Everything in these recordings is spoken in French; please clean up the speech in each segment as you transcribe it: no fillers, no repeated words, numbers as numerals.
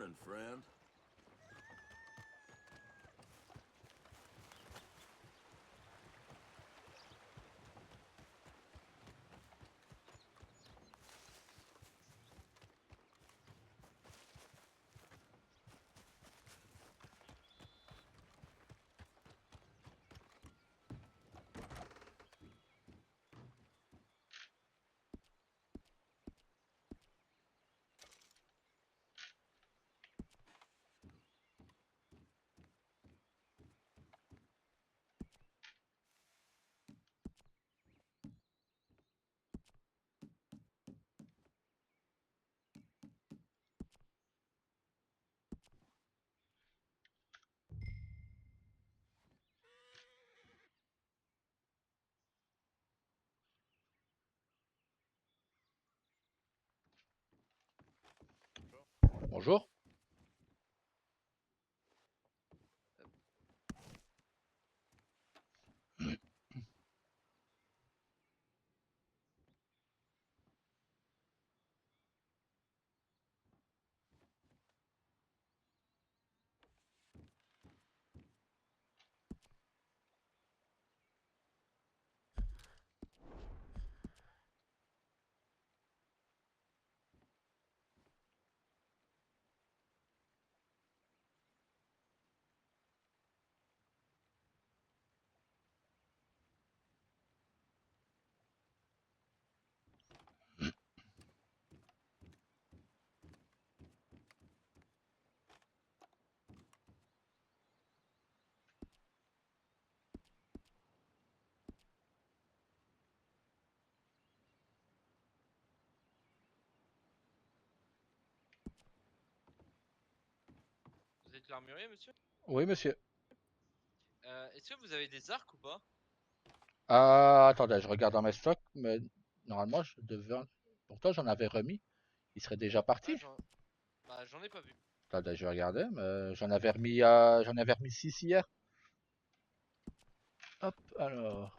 morning, friend. Bonjour. Vous êtes l'armurier, monsieur? Oui, monsieur. Est-ce que vous avez des arcs ou pas? Attendez, je regarde dans mes stocks, mais normalement, je devais... Pourtant, j'en avais remis. Il serait déjà Ah, parti. j'en ai pas vu. Attendez, je vais regarder, mais j'en avais remis 6 hier. Hop, alors...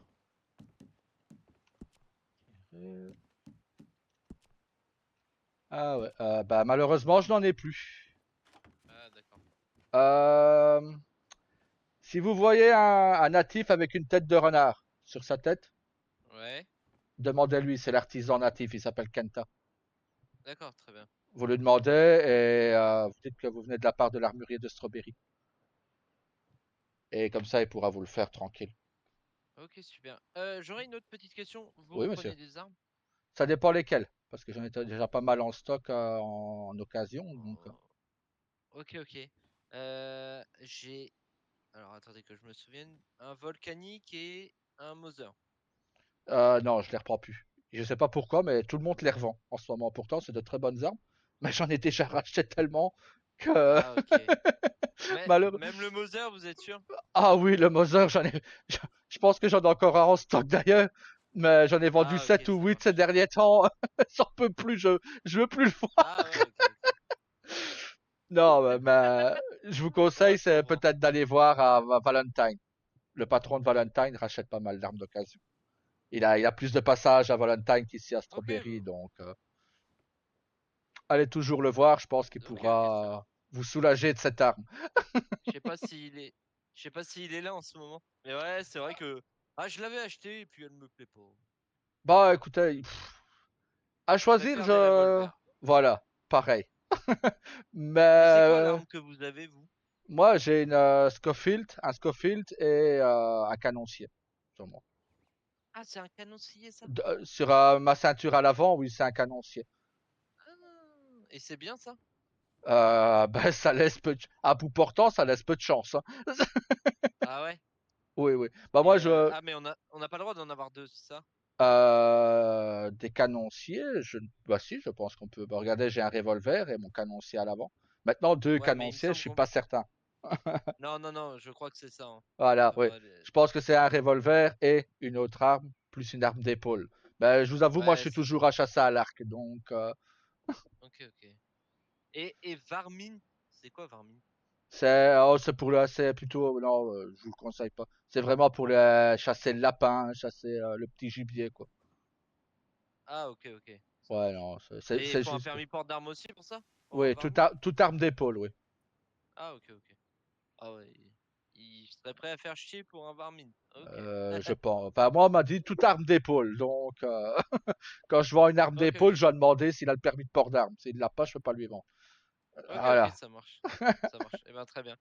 Ah ouais, bah malheureusement, je n'en ai plus. Ah, d'accord. Euh, Si vous voyez un natif avec une tête de renard sur sa tête, Ouais, demandez-lui, c'est l'artisan natif, il s'appelle Kenta. d'accord, très bien. Vous lui demandez et vous dites que vous venez de la part de l'armurier de Strawberry. Et comme ça, il pourra vous le faire tranquille. Ok, super. J'aurais une autre petite question. Vous Oui, monsieur. prenez des armes? Ça dépend lesquels, parce que j'en ai déjà pas mal en stock en occasion. Donc, Oh, ok, ok. J'ai... Alors, attendez que je me souvienne. Un volcanique et un Mother. non, je les reprends plus. Je sais pas pourquoi, mais tout le monde les revend en ce moment. Pourtant, c'est de très bonnes armes, mais j'en ai déjà racheté tellement que Ah, ok. Mais malheureux. même le Mother, vous êtes sûr? Ah oui, le Mother, je, je pense que j'en ai encore un en stock d'ailleurs, mais j'en ai vendu Ah, ok, 7 ou ça 8 ces marche. derniers temps. J'en peux plus, je veux plus le voir. Ah, ouais, ok, ok. Non, mais je vous conseille, Ouais, je c'est comprends. peut-être d'aller voir à Valentine. Le patron de Valentine rachète pas mal d'armes d'occasion. Il a plus de passages à Valentine qu'ici à Ok, Strawberry, donc allez toujours le voir, je pense qu'il ok, ok, ça va. pourra vous soulager de cette arme. Je sais pas s'il est, je sais pas s'il est là en ce moment. Mais ouais, c'est vrai que, ah, je l'avais acheté et puis elle me plaît pas. Bah écoutez, à Je choisir, préfère des revolvers. Voilà, pareil. Et c'est quoi Mais l'arme que vous avez, vous? moi j'ai une un Scofield et un canoncier sur moi. Ah, c'est un canoncier, ça? Sur ma ceinture à l'avant, oui, c'est un canoncier. Ah, et c'est bien ça? Ben, ça laisse peu de... À bout portant, ça laisse peu de chance, hein. Ah ouais? Oui, oui. Bah moi, Et ah, mais on n'a pas le droit d'en avoir deux, c'est ça? des canonciers, bah si, je pense qu'on peut. Bah, regardez, j'ai un revolver et mon canoncier à l'avant. Maintenant, deux Ouais, mais il me canonciers, je semble suis qu'on. pas certain. Non, non, non, je crois que c'est ça, hein. Voilà, Ça oui. devrait aller. Je pense que c'est un revolver et une autre arme, plus une arme d'épaule. Ben, je vous avoue, moi, je Ouais, suis c'est ça. toujours à chasser à l'arc, donc Ok, ok. Et Varmine, c'est quoi Varmine? c'est pour c'est plutôt non, je vous le conseille pas. C'est vraiment pour chasser le lapin, chasser le petit gibier, quoi. Ah, ok, ok, ça Ouais, marche. non, Et il c'est faut un juste. permis port d'armes aussi pour ça? en Oui, Varmint? toute arme d'épaule, oui. Ah, ok, ok. Ah ouais, il serait prêt à faire chier pour un Varmint. Ok. Je pense. Enfin, moi, on m'a dit toute arme d'épaule. Donc, quand je vends une arme Ok, d'épaule, ok. je dois demander s'il a le permis de port d'arme. S'il l'a pas, je peux pas lui vendre. Ok, ok, Voilà. ça marche. Ça marche. Eh ben, très bien.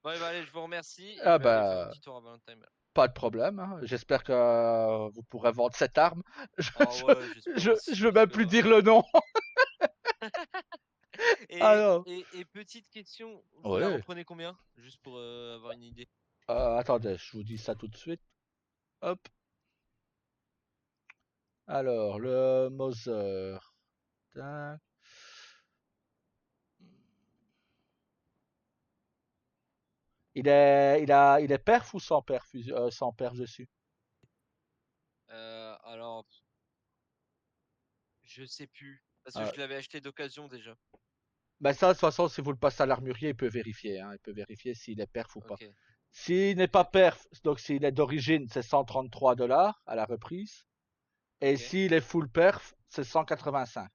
Bon, eh ben, allez, je vous remercie et je Ah vais aller faire un ben, petit tour à Valentine. pas de problème, hein. J'espère que vous pourrez vendre cette arme. Je, Ah ouais, j'espère je aussi, veux parce même que plus dire le nom. Alors. et petite question, vous la Oui. reprenez combien? Juste pour avoir une idée. Attendez, je vous dis ça tout de suite. Hop. Alors, le Moser. Tac. Il est perf ou sans perf, sans perf dessus? Alors, je sais plus. Parce que Euh, je l'avais acheté d'occasion déjà. Ben ça, de toute façon, si vous le passez à l'armurier, il peut vérifier, hein. Il peut vérifier s'il est perf ou pas. Ok, S'il n'est ok, pas ok. perf, donc s'il est d'origine, c'est 133 $ à la reprise. Et Ok. s'il est full perf, c'est 185.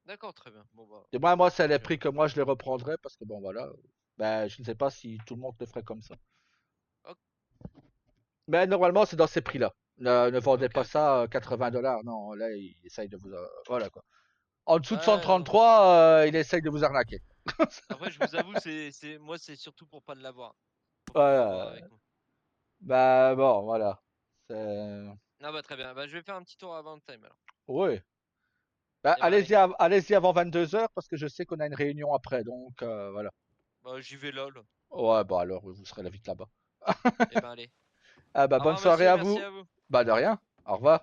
D'accord, très bien. Bon, bah, Et moi, c'est les je... prix que moi je les reprendrais parce que bon, voilà. Ben, je ne sais pas si tout le monde le ferait comme ça. Ok, Mais normalement, c'est dans ces prix-là. Ne vendez ok, pas ok, très ça bien. 80 $. Non, là, il essaye de vous. Voilà quoi. En dessous de Ouais, non. 133, il essaye de vous arnaquer. Après, je vous avoue, moi, c'est surtout pour pas de l'avoir. Pour pas en avoir Voilà. avec moi. Bah bon, voilà. C'est. Ah bah, très bien. Bah, je vais faire un petit tour à Valentine alors. Oui. Bah, Eh ben, allez. allez-y avant 22 h parce que je sais qu'on a une réunion après, donc voilà. Bah, j'y vais là, là. Ouais, bah alors, oui, vous serez là vite là-bas. Eh ben, allez. Ah bah Au bonne revoir, soirée monsieur. à Merci vous. à vous. Bah de rien. Au revoir.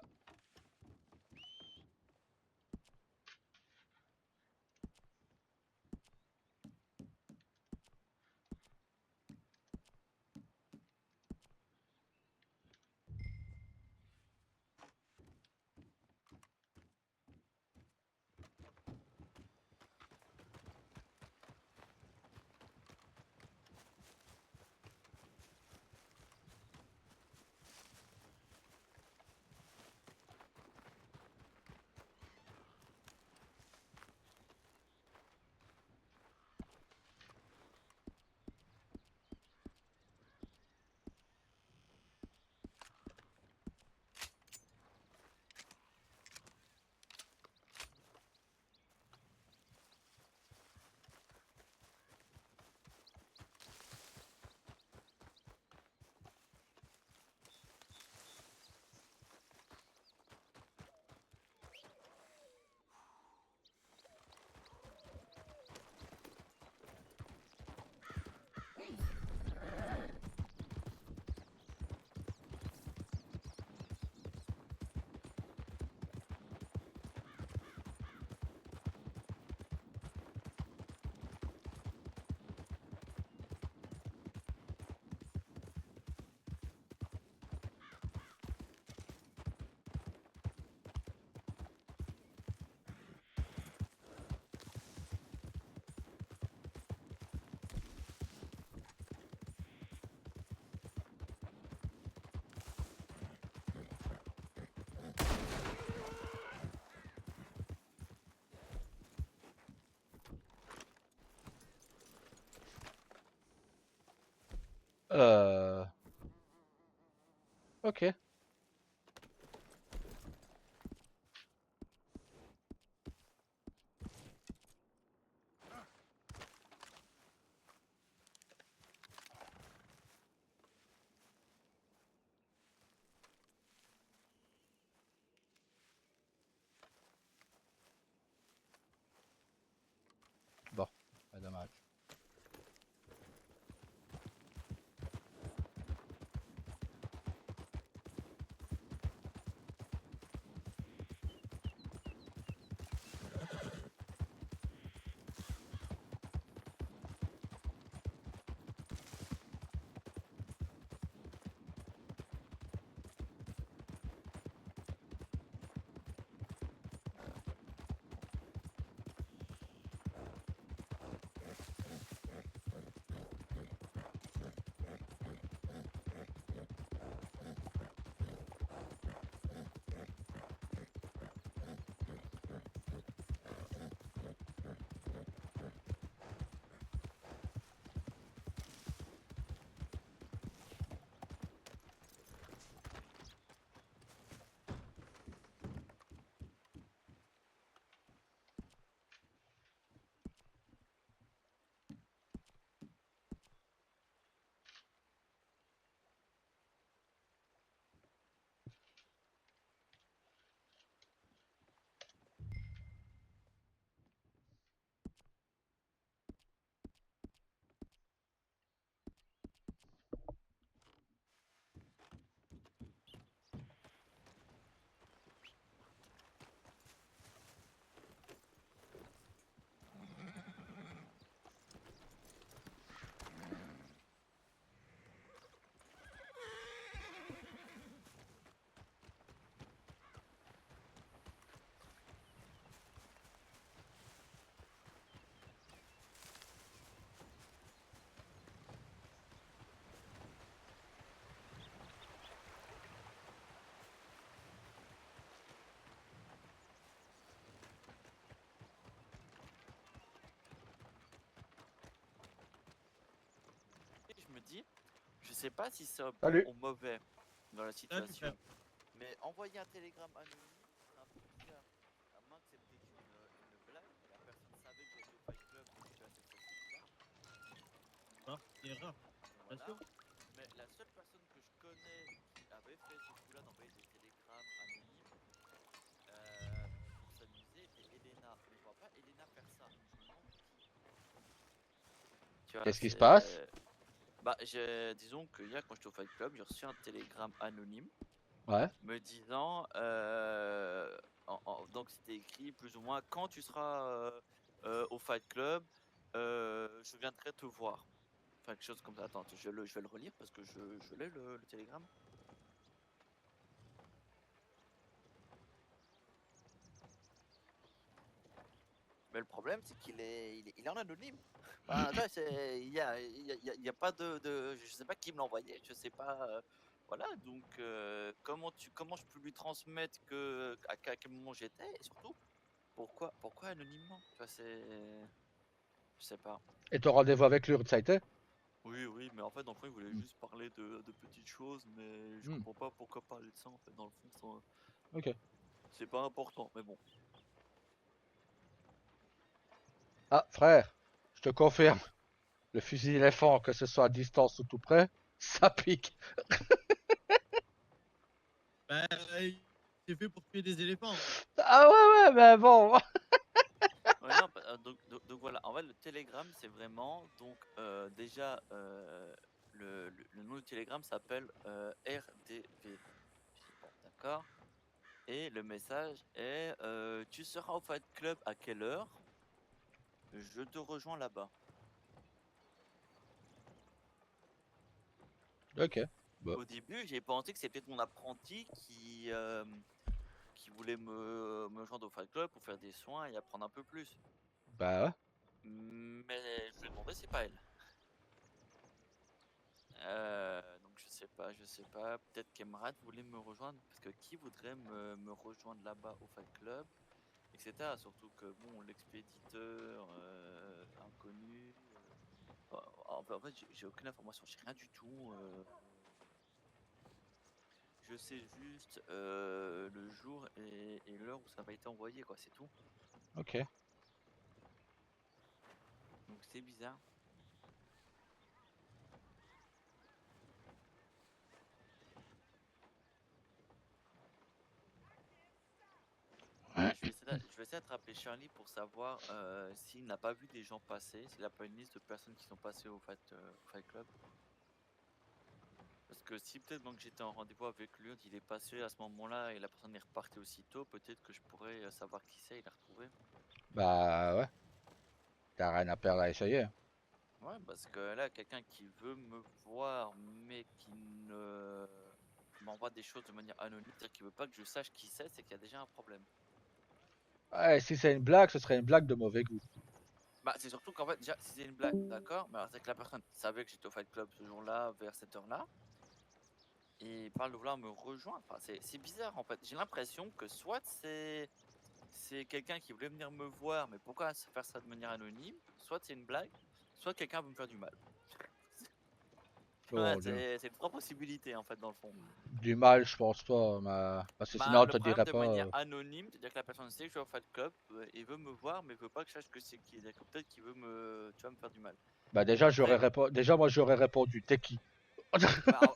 Euh... Ok. Bon, pas dommage. dit, je sais pas si c'est un bon Salut. ou mauvais dans la Salut, situation, frère. mais envoyer un télégramme anonyme, c'est un peu bizarre. À moins que c'était une blague, et la personne savait que j'étais au Fight Club, donc tu as cette facilité-là. Ah, c'est rare. Bien Voilà. sûr. Mais la seule personne que je connais qui avait fait ce coup-là d'envoyer des télégrammes anonymes pour s'amuser était Elena. Mais je vois pas Elena faire ça. Donc je me demande qui. Tu vois, Qu'est-ce qui se passe? Bah, disons que hier, quand j'étais au Fight Club, j'ai reçu un télégramme anonyme Ouais. me disant. Donc c'était écrit plus ou moins quand tu seras au Fight Club, je viendrai te voir. Enfin, quelque chose comme ça. Attends, je vais le relire parce que je l'ai le télégramme. Mais le problème, c'est qu'il il est en anonyme. Enfin, tu vois, il y a pas je sais pas qui me l'a envoyé, je sais pas. Voilà, donc comment je peux lui transmettre à quel moment j'étais et surtout pourquoi anonymement. Tu vois, je sais pas. Et ton rendez-vous avec lui, ça a été? Oui, mais en fait, dans le fond, il voulait Hmm. juste parler de petites choses, mais je Hmm. comprends pas pourquoi parler de ça en fait. Dans le fond, Ok. c'est pas important, mais bon. Ah, frère, je te confirme, le fusil éléphant, que ce soit à distance ou tout près, ça pique. Bah, c'est fait pour tuer des éléphants. Ah ouais, mais bon. Ouais, non, donc voilà, en fait, le Telegram, c'est vraiment, donc déjà, le nom du Telegram s'appelle RDV. Bon, d'accord. Et le message est tu seras au Fight Club à quelle heure? Je te rejoins là-bas. Ok. Bon. Au début, j'ai pensé que c'était peut-être mon apprenti qui voulait me joindre au Fight Club pour faire des soins et apprendre un peu plus. Bah ouais. Mais je lui ai demandé, c'est pas elle. Donc je sais pas. Peut-être qu'Emrad voulait me rejoindre parce que qui voudrait me rejoindre là-bas au Fight Club, etc. Surtout que bon, l'expéditeur inconnu. En fait, j'ai aucune information, j'ai rien du tout. Je sais juste le jour et l'heure où ça va être envoyé, quoi. C'est tout. Ok. Donc c'est bizarre. Je vais essayer d'attraper Charlie pour savoir s'il n'a pas vu des gens passer, s'il n'a pas une liste de personnes qui sont passées au Fight Club. Parce que si peut-être donc j'étais en rendez-vous avec lui, il est passé à ce moment-là et la personne est repartie aussitôt, peut-être que je pourrais savoir qui c'est et la retrouver. Bah ouais. T'as rien à perdre à essayer. Ouais, parce que là, quelqu'un qui veut me voir mais qui ne m'envoie des choses de manière anonyme, c'est-à-dire qu'il veut pas que je sache qui c'est qu'il y a déjà un problème. Ouais, si c'est une blague, ce serait une blague de mauvais goût. Bah, c'est surtout qu'en fait, déjà, si c'est une blague, d'accord, mais alors c'est que la personne savait que j'étais au Fight Club ce jour-là, vers cette heure-là, et parle de vouloir me rejoindre. Enfin, c'est bizarre en fait. J'ai l'impression que soit c'est quelqu'un qui voulait venir me voir, mais pourquoi faire ça de manière anonyme? Soit c'est une blague, soit quelqu'un veut me faire du mal. Ouais, Oh, c'est trois possibilités en fait dans le fond. du mal, je pense pas. Parce que sinon, Bah, on le te problème dirait de pas. manière anonyme, c'est-à-dire que la personne sait que je suis au Fight Club et veut me voir, mais veut pas que je sache que c'est qui. C'est-à-dire que peut-être qu'il veut tu vois, me faire du mal. Bah déjà, Après, déjà moi, j'aurais répondu. T'es qui? bah, Tu peux pas?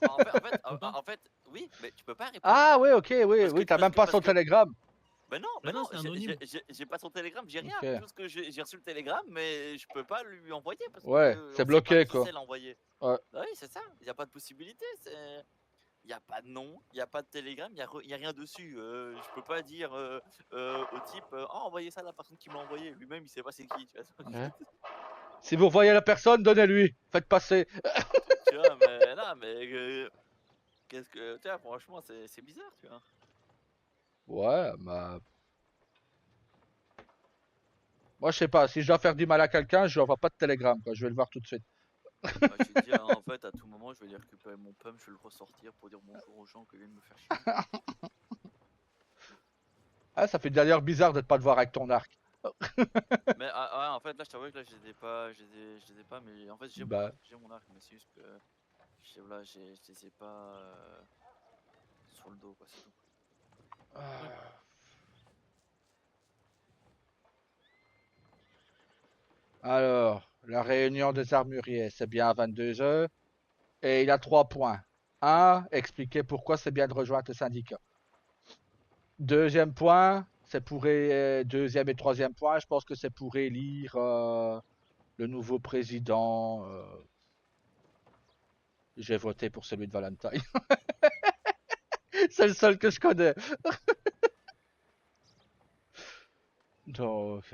en fait, oui, mais tu peux pas répondre. Ah oui, ok, oui, Parce que, oui, t'as même pas parce son que, télégramme. ben Bah non, non, c'est anonyme. j'ai pas son télégramme, j'ai rien. Ok. Tout ce que j'ai reçu le télégramme, mais je peux pas lui envoyer parce Ouais, que c'est on sait pas bloqué, qui quoi. c'est l'envoyé. Ouais. Oui, c'est ça. Il n'y a pas de possibilité. Il n'y a pas de nom, il n'y a pas de télégramme, il y a rien dessus. Je peux pas dire au type, oh, envoyez ça à la personne qui me l'a envoyé. Lui-même, il sait pas c'est qui. Tu vois, Ouais. Si vous voyez la personne, donnez-lui. Faites passer. tu vois, mais là, mais qu'est-ce que, tu vois, franchement, c'est bizarre, tu vois. Ouais, bah. Moi, je sais pas. Si je dois faire du mal à quelqu'un, je lui envoie pas de télégramme, quoi. Je vais le voir tout de suite. Bah, je vais dire, en fait, à tout moment, je vais aller récupérer mon pump, je vais le ressortir pour dire bonjour aux gens que viennent me faire chier. Ah, ça fait d'ailleurs bizarre de ne pas te voir avec ton arc. Mais ouais, en fait, là, je t'avoue que là, je les ai pas, mais en fait, Bah, j'ai mon arc, mais c'est juste que Voilà, je les ai pas sur le dos, quoi, c'est tout. Alors, la réunion des armuriers, c'est bien à 22h. Et il a 3 points. 1. Expliquer pourquoi c'est bien de rejoindre le syndicat. Deuxième point, c'est pour deuxième et troisième point, je pense que c'est pour élire le nouveau président. J'ai voté pour celui de Valentine. C'est le seul que je connais. Donc,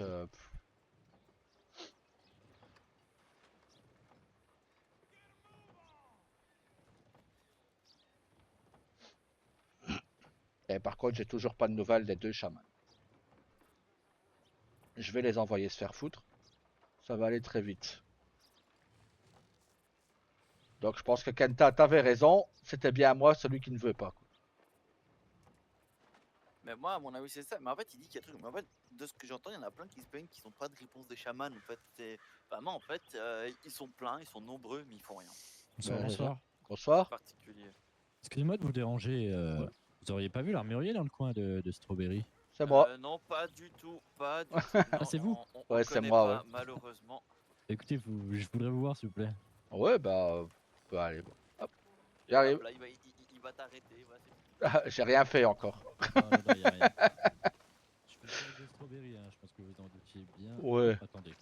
et par contre, j'ai toujours pas de nouvelles des 2 chamans. Je vais les envoyer se faire foutre. Ça va aller très vite. Donc, je pense que Kenta, t'avais raison. C'était bien moi, celui qui ne veut pas. Mais moi, à mon avis, c'est ça. Mais en fait, il dit qu'il y a des trucs. Mais en fait, de ce que j'entends, il y en a plein qui se plaignent qui n'ont pas de réponse des chamans. En fait, c'est vraiment, en fait, ils sont pleins, ils sont nombreux, mais ils font rien. Bonsoir, Ben, bonsoir. C'est Bonsoir. particulier. Excusez-moi de vous déranger. Vous auriez pas vu l'armurier dans le coin de Strawberry? C'est moi. Non, pas du tout, pas du tout. Ah, c'est vous? On Ouais, c'est connaît moi, pas, ouais. malheureusement. Écoutez, je voudrais vous voir, s'il vous plaît. Ouais, bah allez. Bon. Hop, Et j'arrive. hop, là, il va t'arrêter. Voilà, J'ai rien fait encore. Non, y a rien. Je fais le tour de Strawberry, hein, je pense que vous en doutiez bien. Ouais. Attendez.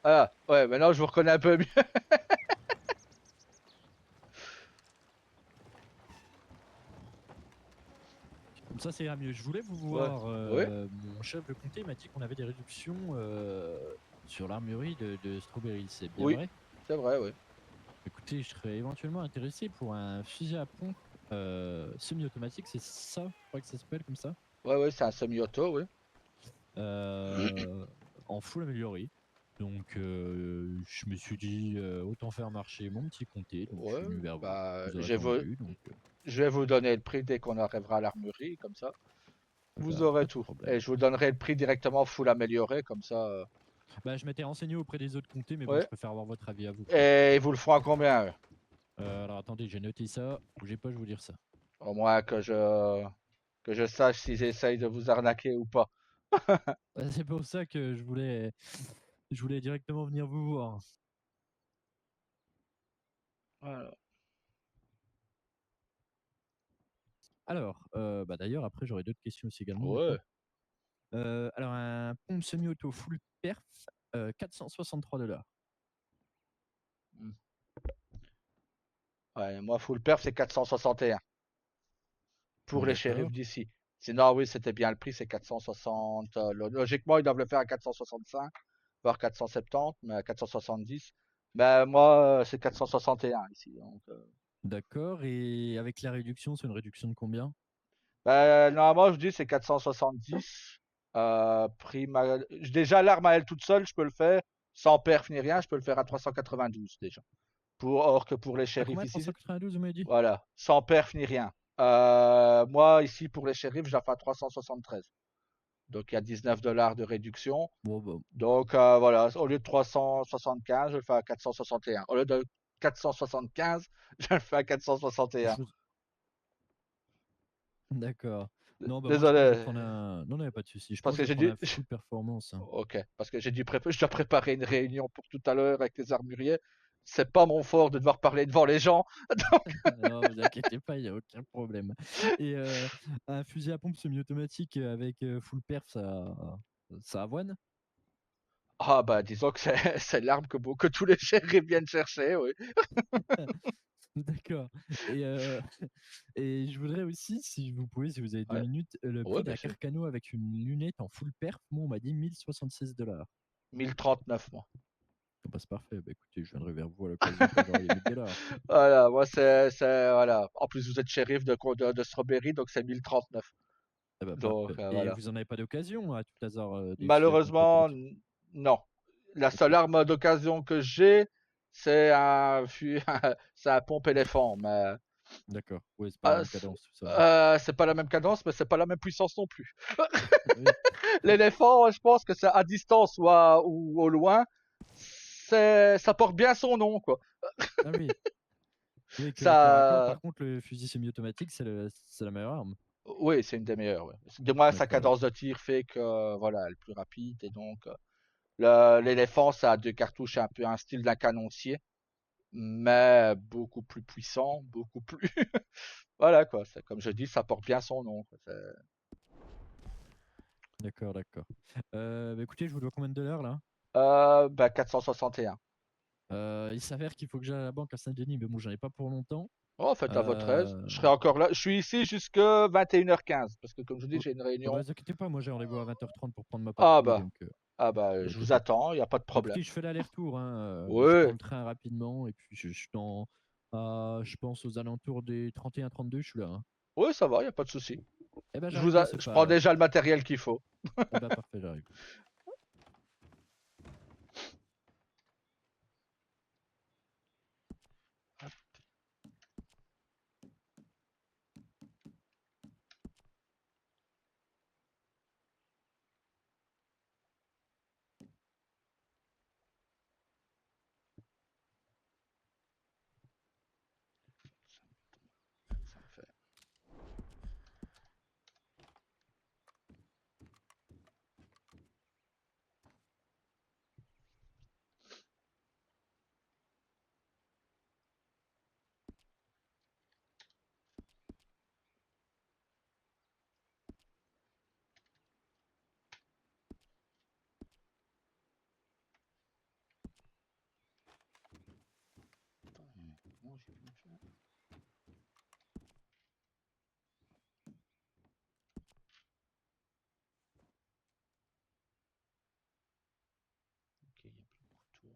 Ah, ouais, maintenant je vous reconnais un peu mieux. Comme ça, ça ira mieux. Je voulais vous Ouais. voir. Ouais. Mon chef de comté m'a dit qu'on avait des réductions sur l'armurerie de Strawberry. C'est bien Oui. vrai? C'est vrai, oui. Écoutez, je serais éventuellement intéressé pour un fusil à pompe semi-automatique. C'est ça? Je crois que ça s'appelle comme ça. Ouais, c'est un semi-auto, oui. En full amélioré. Donc je me suis dit autant faire marcher mon petit comté. Donc je suis venu vers vous. Bah, Vous aurez je attendu, donc, vais vous donner le prix dès qu'on arrivera à l'armurerie, comme ça. Vous bah, aurez pas de tout. problème. Et je vous donnerai le prix directement full amélioré, comme ça. Bah, je m'étais renseigné auprès des autres comtés, mais bon, Ouais. je préfère avoir votre avis à vous. Et ils vous le feront à combien, eux? Alors attendez, j'ai noté ça. Bougez pas, je vais vous dire ça. Au moins que je sache s'ils essayent de vous arnaquer ou pas. C'est pour ça que je voulais directement venir vous voir. Voilà. Alors, bah d'ailleurs, après, j'aurais d'autres questions aussi également. Ouais. Alors, un pompe semi-auto full perf, $463. Ouais, moi, full perf, c'est 461. Pour les D'accord. shérifs d'ici. Sinon, oui, c'était bien le prix, c'est 460. Logiquement, ils doivent le faire à 465, voire 470, mais à 470. Mais moi, c'est 461 ici. Donc, D'accord. Et avec la réduction, c'est une réduction de combien? normalement, je dis c'est 470. Déjà, l'arme à elle toute seule, je peux le faire sans perf ni rien, je peux le faire à 392 déjà. Or que pour les À shérifs combien? ici, 392, vous m'avez dit? voilà, sans perf ni rien. Moi, ici, pour les shérifs, je la fais à 373. Donc, il y a $19 de réduction. Bon, bah, Donc, voilà, au lieu de 375, je le fais à 461. Au lieu de 475, je le fais à 461. D'accord. Non, bah moi je pense que Désolé, je vais prendre un. Non, non, y a pas de souci. Je parce pense que que je vais j'ai prendre dit. un full performance. Hein. Ok, parce que je dois préparer une réunion pour tout à l'heure avec les armuriers. C'est pas mon fort de devoir parler devant les gens. Non, vous inquiétez pas, il n'y a aucun problème. Et un fusil à pompe semi-automatique avec full perf, ça avoine? Ah bah disons que c'est l'arme que tous les shérifs viennent chercher, oui. D'accord. Et, et je voudrais aussi, si vous pouvez, si vous avez 2 Ouais. minutes, le Ouais, prix bien d'un sûr. Carcano avec une lunette en full perf, moi on m'a dit $1076. 1039 moi. Bah, c'est parfait, bah, écoutez, je viendrai vers vous à l'occasion quand j'aurai les $1000. Voilà, moi voilà. En plus vous êtes shérif de Strawberry, donc c'est 1039. Ah bah, Donc parfait. Et voilà. vous en avez pas d'occasion à tout hasard des fusils à pompe Malheureusement, automatiques? non. La Ok. seule arme d'occasion que j'ai, c'est c'est un pompe éléphant, mais D'accord. Ouais, c'est pas la même c'est cadence, tout ça. c'est pas la même cadence, mais c'est pas la même puissance non plus. Oui. L'éléphant, je pense que c'est à distance ou au loin, ça porte bien son nom, quoi. Ah oui. Oui, que le corps à corps, Ça, par contre, le fusil semi-automatique, c'est la meilleure arme. oui, c'est une des meilleures. Ouais. Du moins, sa D'accord. cadence de tir fait que, voilà, elle est plus rapide. Et donc, l'éléphant, ça a deux cartouches, un peu un style d'un canoncier, mais beaucoup plus puissant, beaucoup plus. Voilà, quoi. Comme je dis, ça porte bien son nom, quoi. D'accord, d'accord. Bah, écoutez, je vous dois combien de dollars là? Bah, 461. Il s'avère qu'il faut que j'aille à la banque à Saint-Denis, mais bon, j'en ai pas pour longtemps. Oh, faites à votre aise. Euh, Je serai encore là. Je suis ici jusque 21h15. Parce que, comme je vous dis, oh, j'ai une oh, bah, réunion. vous inquiétez pas, moi j'ai rendez-vous à 20h30 pour prendre ma Ah, patrouille, bah. donc Ah, bah, je donc, vous attends. Il n'y a pas de bah, écoutez, problème. je fais l'aller-retour, hein, je Oui. prends le train rapidement et puis je suis je pense aux alentours des 31-32, je suis là, hein. Oui, ça va, il n'y a pas de souci. Eh ben j'arrive de ce Je pas prends alors. déjà le matériel qu'il faut. Eh ben parfait, j'arrive. Ça me fait. Attends, comment j'ai pu le faire? Ok, il n'y a plus de couteau.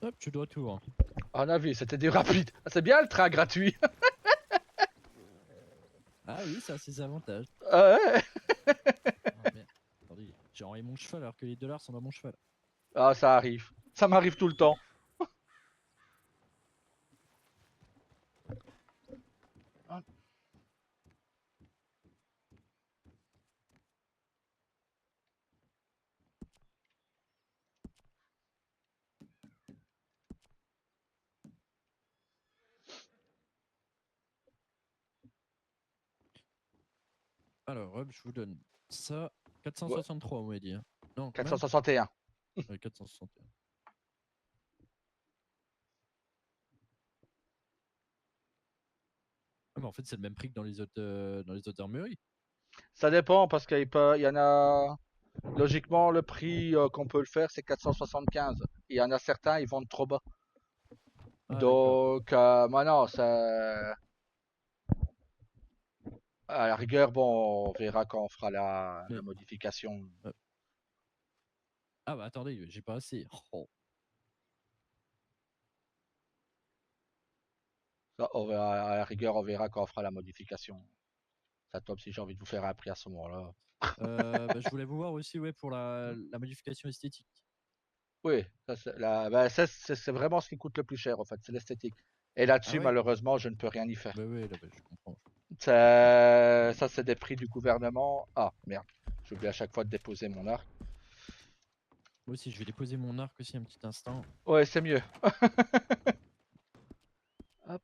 Hop, tu dois tout. Hein. À mon avis, c'était du rapide. Ah, c'est bien le train gratuit. Ah oui, ça a ses avantages. Ah ouais. Ah, merde. Attendez, j'ai envoyé mon cheval alors que les dollars sont dans mon cheval. Ah, ça arrive. Ça m'arrive tout le temps. Alors, hop, je vous donne ça. 463, on m'a dit. Hein. Non, combien 461. Ouais, 461. Ah, mais en fait, c'est le même prix que dans les autres armureries. Ça dépend parce il y en a. Logiquement, le prix qu'on peut le faire, c'est 475. Il y en a certains, ils vendent trop bas. Ah, d'accord. Donc, maintenant, ça. À la rigueur, bon, on verra quand on fera la Mais- modification. Ah, bah attendez, j'ai pas assez. Oh. Ça, on verra, à la rigueur, on verra quand on fera la modification. Ça tombe si j'ai envie de vous faire un prix à ce moment-là. Bah, je voulais vous voir aussi ouais, pour la modification esthétique. Oui, ça, c'est vraiment ce qui coûte le plus cher, en fait, c'est l'esthétique. Et Ah là-dessus, ouais malheureusement, je ne peux rien y faire. Bah oui, là, bah, je comprends. Ça, c'est des prix du gouvernement. Ah, merde. J'oublie à chaque fois de déposer mon arc. Moi aussi, je vais déposer mon arc aussi un petit instant. Ouais, c'est mieux. Hop.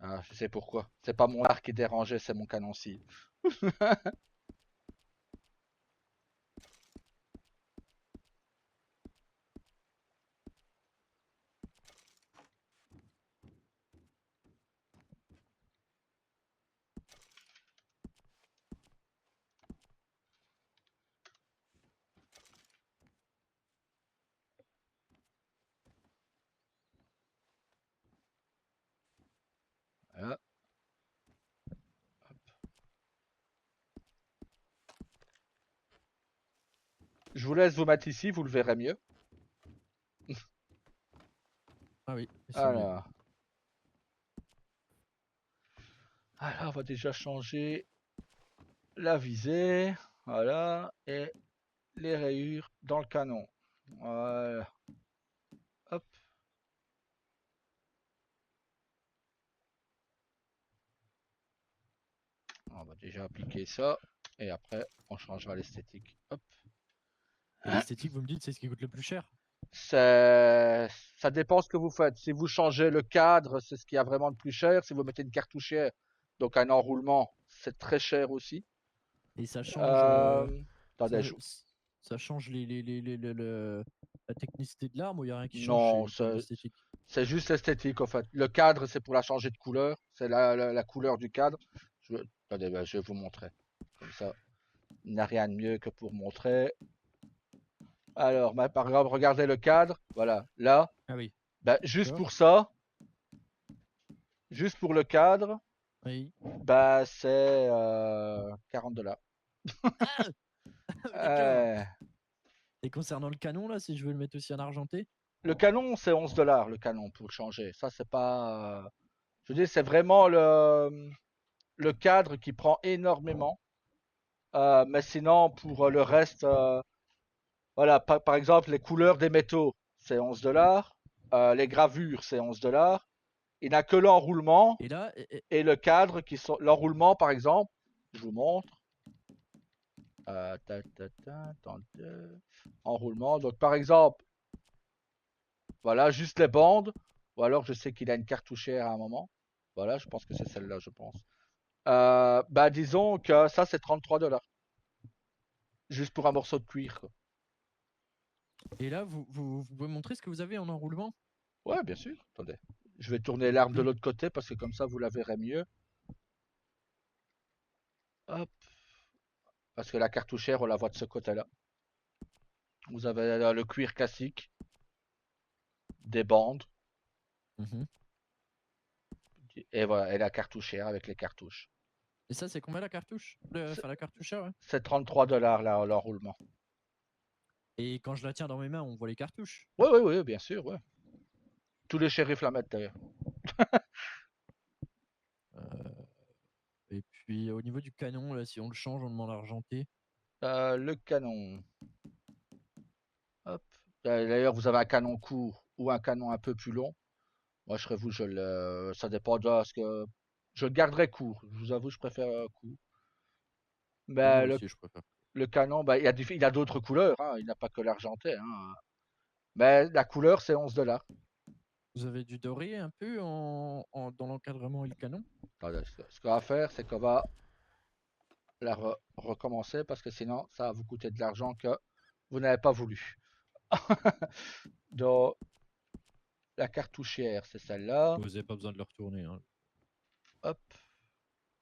Ah, je sais pourquoi. C'est pas mon arc qui est dérangé, c'est mon canon-ci. Voilà. Je vous laisse vous mettre ici, vous le verrez mieux. Ah oui, c'est mieux. Alors, on va déjà changer la visée. Voilà. Et les rayures dans le canon. Voilà. Hop. On va déjà appliquer ça. Et après, on changera l'esthétique. Hop. Et l'esthétique, vous me dites, c'est ce qui coûte le plus cher? Ça dépend ce que vous faites. Si vous changez le cadre, c'est ce qui a vraiment de plus cher. Si vous mettez une cartouchière, donc un enroulement, c'est très cher aussi. Et ça change, Attendez, ça change la technicité de l'arme ou il n'y a rien qui change non, en termes d'esthétique? c'est juste l'esthétique en fait. Le cadre, c'est pour la changer de couleur. C'est la couleur du cadre. Attendez, je vais vous montrer. Comme ça, il n'y a rien de mieux que pour montrer. Alors, par exemple, regardez le cadre. Voilà, là. Ah oui. Juste D'accord. pour ça, juste pour le cadre, Oui. c'est $40. Ah d'accord. Euh, Et concernant le canon, là, si je veux le mettre aussi en argenté? le canon, c'est $11 le canon pour changer. Ça, c'est pas. Je veux dire, c'est vraiment le cadre qui prend énormément. Mais sinon, pour le reste, voilà, par exemple, les couleurs des métaux, c'est $11. Les gravures, c'est $11. Il n'a que l'enroulement Et là, et le cadre qui sont. L'enroulement, par exemple, je vous montre. Enroulement. Donc, par exemple, voilà, juste les bandes. Ou alors, je sais qu'il a une cartouchière à un moment. Voilà, je pense que c'est celle-là, je pense. Disons que ça, c'est $33. Juste pour un morceau de cuir, quoi. et là, vous pouvez montrer ce que vous avez en enroulement? Ouais, bien sûr. Attendez. Je vais tourner l'arme de l'autre côté parce que comme ça, vous la verrez mieux. Hop. Parce que la cartouchière, on la voit de ce côté-là. Vous avez le cuir classique, des bandes, Mhm. et voilà, et la cartouchière avec les cartouches. Et ça, c'est combien la cartouche? Enfin, la cartoucheur, ouais. C'est 33 $ là, l'enroulement. Et quand je la tiens dans mes mains, on voit les cartouches. Oui, oui, oui, bien sûr, ouais. Tous les shérifs la mettent d'ailleurs. Et puis au niveau du canon, là, si on le change, on demande argenté. Le canon. Hop. D'ailleurs, vous avez un canon court ou un canon un peu plus long. Moi, je serais vous, ça dépend de ce que. Je le garderai court. Je vous avoue, je préfère court. Ouais, Mais moi aussi, je préfère. le canon, bah, il a d'autres couleurs. Hein. Il n'a pas que l'argenté. Hein. Mais la couleur, c'est 11 $. Vous avez du doré un peu dans l'encadrement et le canon? Attendez, ce qu'on va faire, c'est qu'on va la recommencer parce que sinon, ça va vous coûter de l'argent que vous n'avez pas voulu. Donc, la cartouchière, c'est celle-là. Vous n'avez pas besoin de le retourner. Hein. Hop.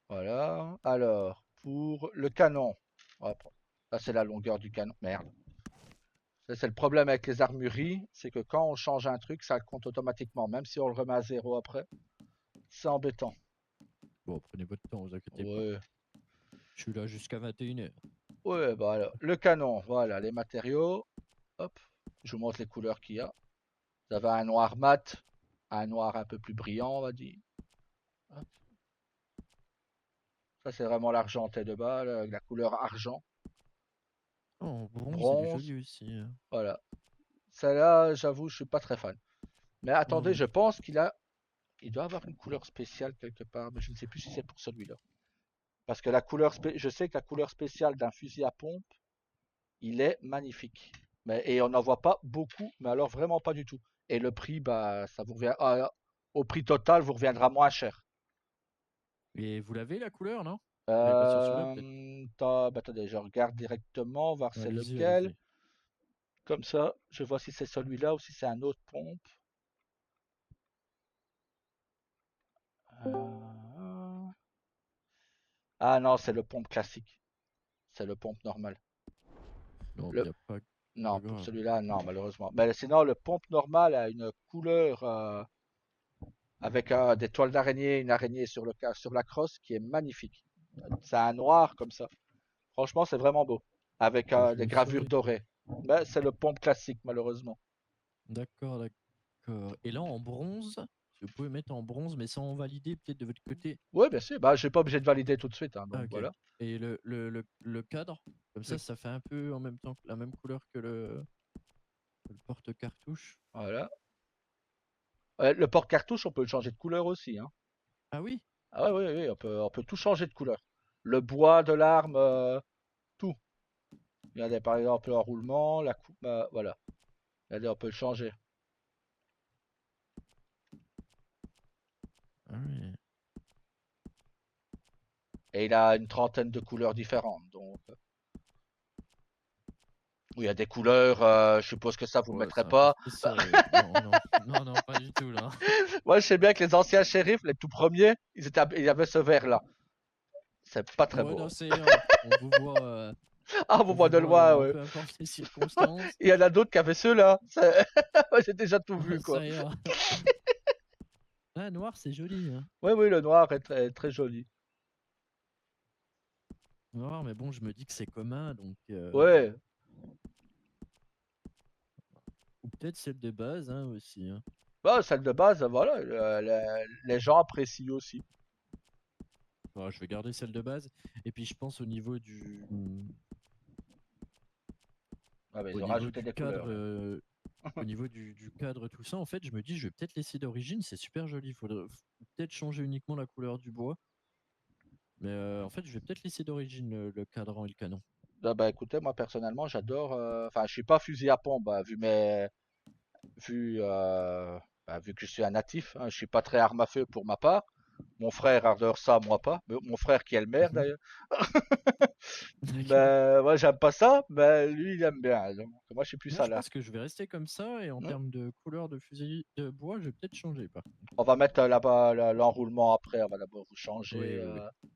Voilà. Alors, pour le canon. Là, c'est la longueur du canon. Merde. Ça, c'est le problème avec les armureries. C'est que quand on change un truc, ça compte automatiquement. Même si on le remet à 0 après. C'est embêtant. Bon, prenez votre temps, vous inquiétez pas. Ouais. Je suis là jusqu'à 21h. Ouais, bah alors, le canon. Voilà, les matériaux. Hop. Je vous montre les couleurs qu'il y a. Vous avez un noir mat. Un noir un peu plus brillant, on va dire. Hop. Ça, c'est vraiment l'argenté de bas. La couleur argent. Oh, en bronze, il est Bronze. joli aussi. Hein. Voilà. Celle-là, j'avoue, je suis pas très fan. Mais attendez, Ouais. je pense il doit avoir une couleur spéciale quelque part, mais je ne sais plus si c'est pour celui-là. Parce que je sais que la couleur spéciale d'un fusil à pompe, il est magnifique. Et on n'en voit pas beaucoup, mais alors vraiment pas du tout. Et le prix, bah, ça vous revient, au prix total, vous reviendra moins cher. Et vous l'avez la couleur, non? Vous l'avez pas sur celui-là, peut-être? Bah, attendez, je regarde directement, voir c'est Allez-y, lequel. allez-y. Comme ça, je vois si c'est celui-là ou si c'est un autre pompe. Euh, Ah non, c'est le pompe classique. C'est le pompe normal. Non, Le... il n'y a pas Non, pour grave. celui-là, non, malheureusement. Mais sinon, le pompe normal a une couleur avec des toiles d'araignée, une araignée sur la crosse qui est magnifique. C'est un noir comme ça. Franchement, c'est vraiment beau. Avec Je des le gravures saurai. dorées. Mais c'est le pompe classique, malheureusement. D'accord, d'accord. Et là, en bronze, si vous pouvez mettre en bronze, mais sans valider peut-être de votre côté. Oui, bien sûr. Bah, je suis pas obligé de valider tout de suite. Hein, Ah, donc ok. voilà. Et le cadre, comme ça fait un peu en même temps la même couleur que le porte-cartouche. Voilà. Le porte-cartouche, on peut le changer de couleur aussi. Hein. Ah oui? Ah ouais, oui, oui, on peut tout changer de couleur. Le bois de l'arme, tout. Regardez, par exemple, l'enroulement, la coupe, voilà. Regardez, on peut le changer. Ah oui. Et il a une trentaine de couleurs différentes. Donc, oui, il y a des couleurs, je suppose que ça, vous ne Ouais, mettrez c'est un peu pas. spécial. Ouais. Non, non, non, non, pas du tout là. Moi, je sais bien que les anciens shérifs, les tout premiers, ils avaient ce vert-là. C'est pas très Ouais, beau. non, Hein. c'est. On vous voit. Ah, vous On voit vous de voit, loin, ouais. peu importe les circonstances. Il y en a d'autres qui avaient ceux-là. Ouais, j'ai déjà tout vu, quoi. Ça ira. Ah, noir, c'est joli. Hein. Oui, oui, le noir est très, très joli. Noir, mais bon, je me dis que c'est commun, donc. Ouais. Ou peut-être celle de base hein, aussi. Hein. Bah, celle de base, voilà. Les gens apprécient aussi. Ouais, je vais garder celle de base. Et puis je pense au niveau Ah, mais au ils ont niveau rajouté du des cadre, couleurs. Là. au niveau du cadre, tout ça, en fait, je me dis, je vais peut-être laisser d'origine, c'est super joli. Il faudrait peut-être changer uniquement la couleur du bois. Mais en fait, je vais peut-être laisser d'origine le cadran et le canon. Ah, bah, écoutez, moi, personnellement, j'adore. Enfin, je suis pas fusil à pompe, bah, vu que je suis un natif. Hein, je suis pas très arme à feu pour ma part. Mon frère adore ça, moi pas. Mon frère qui est le maire, Mhm. d'ailleurs. D'accord. Ben, moi, j'aime pas ça, mais lui, il aime bien. Donc, moi, je suis plus Moi, ça je là. pense que je vais rester comme ça. Et en Hmm. termes de couleur de fusil de bois, je vais peut-être changer. Par contre. On va mettre là-bas l'enroulement après. On va d'abord vous changer. Oui, oui, oui.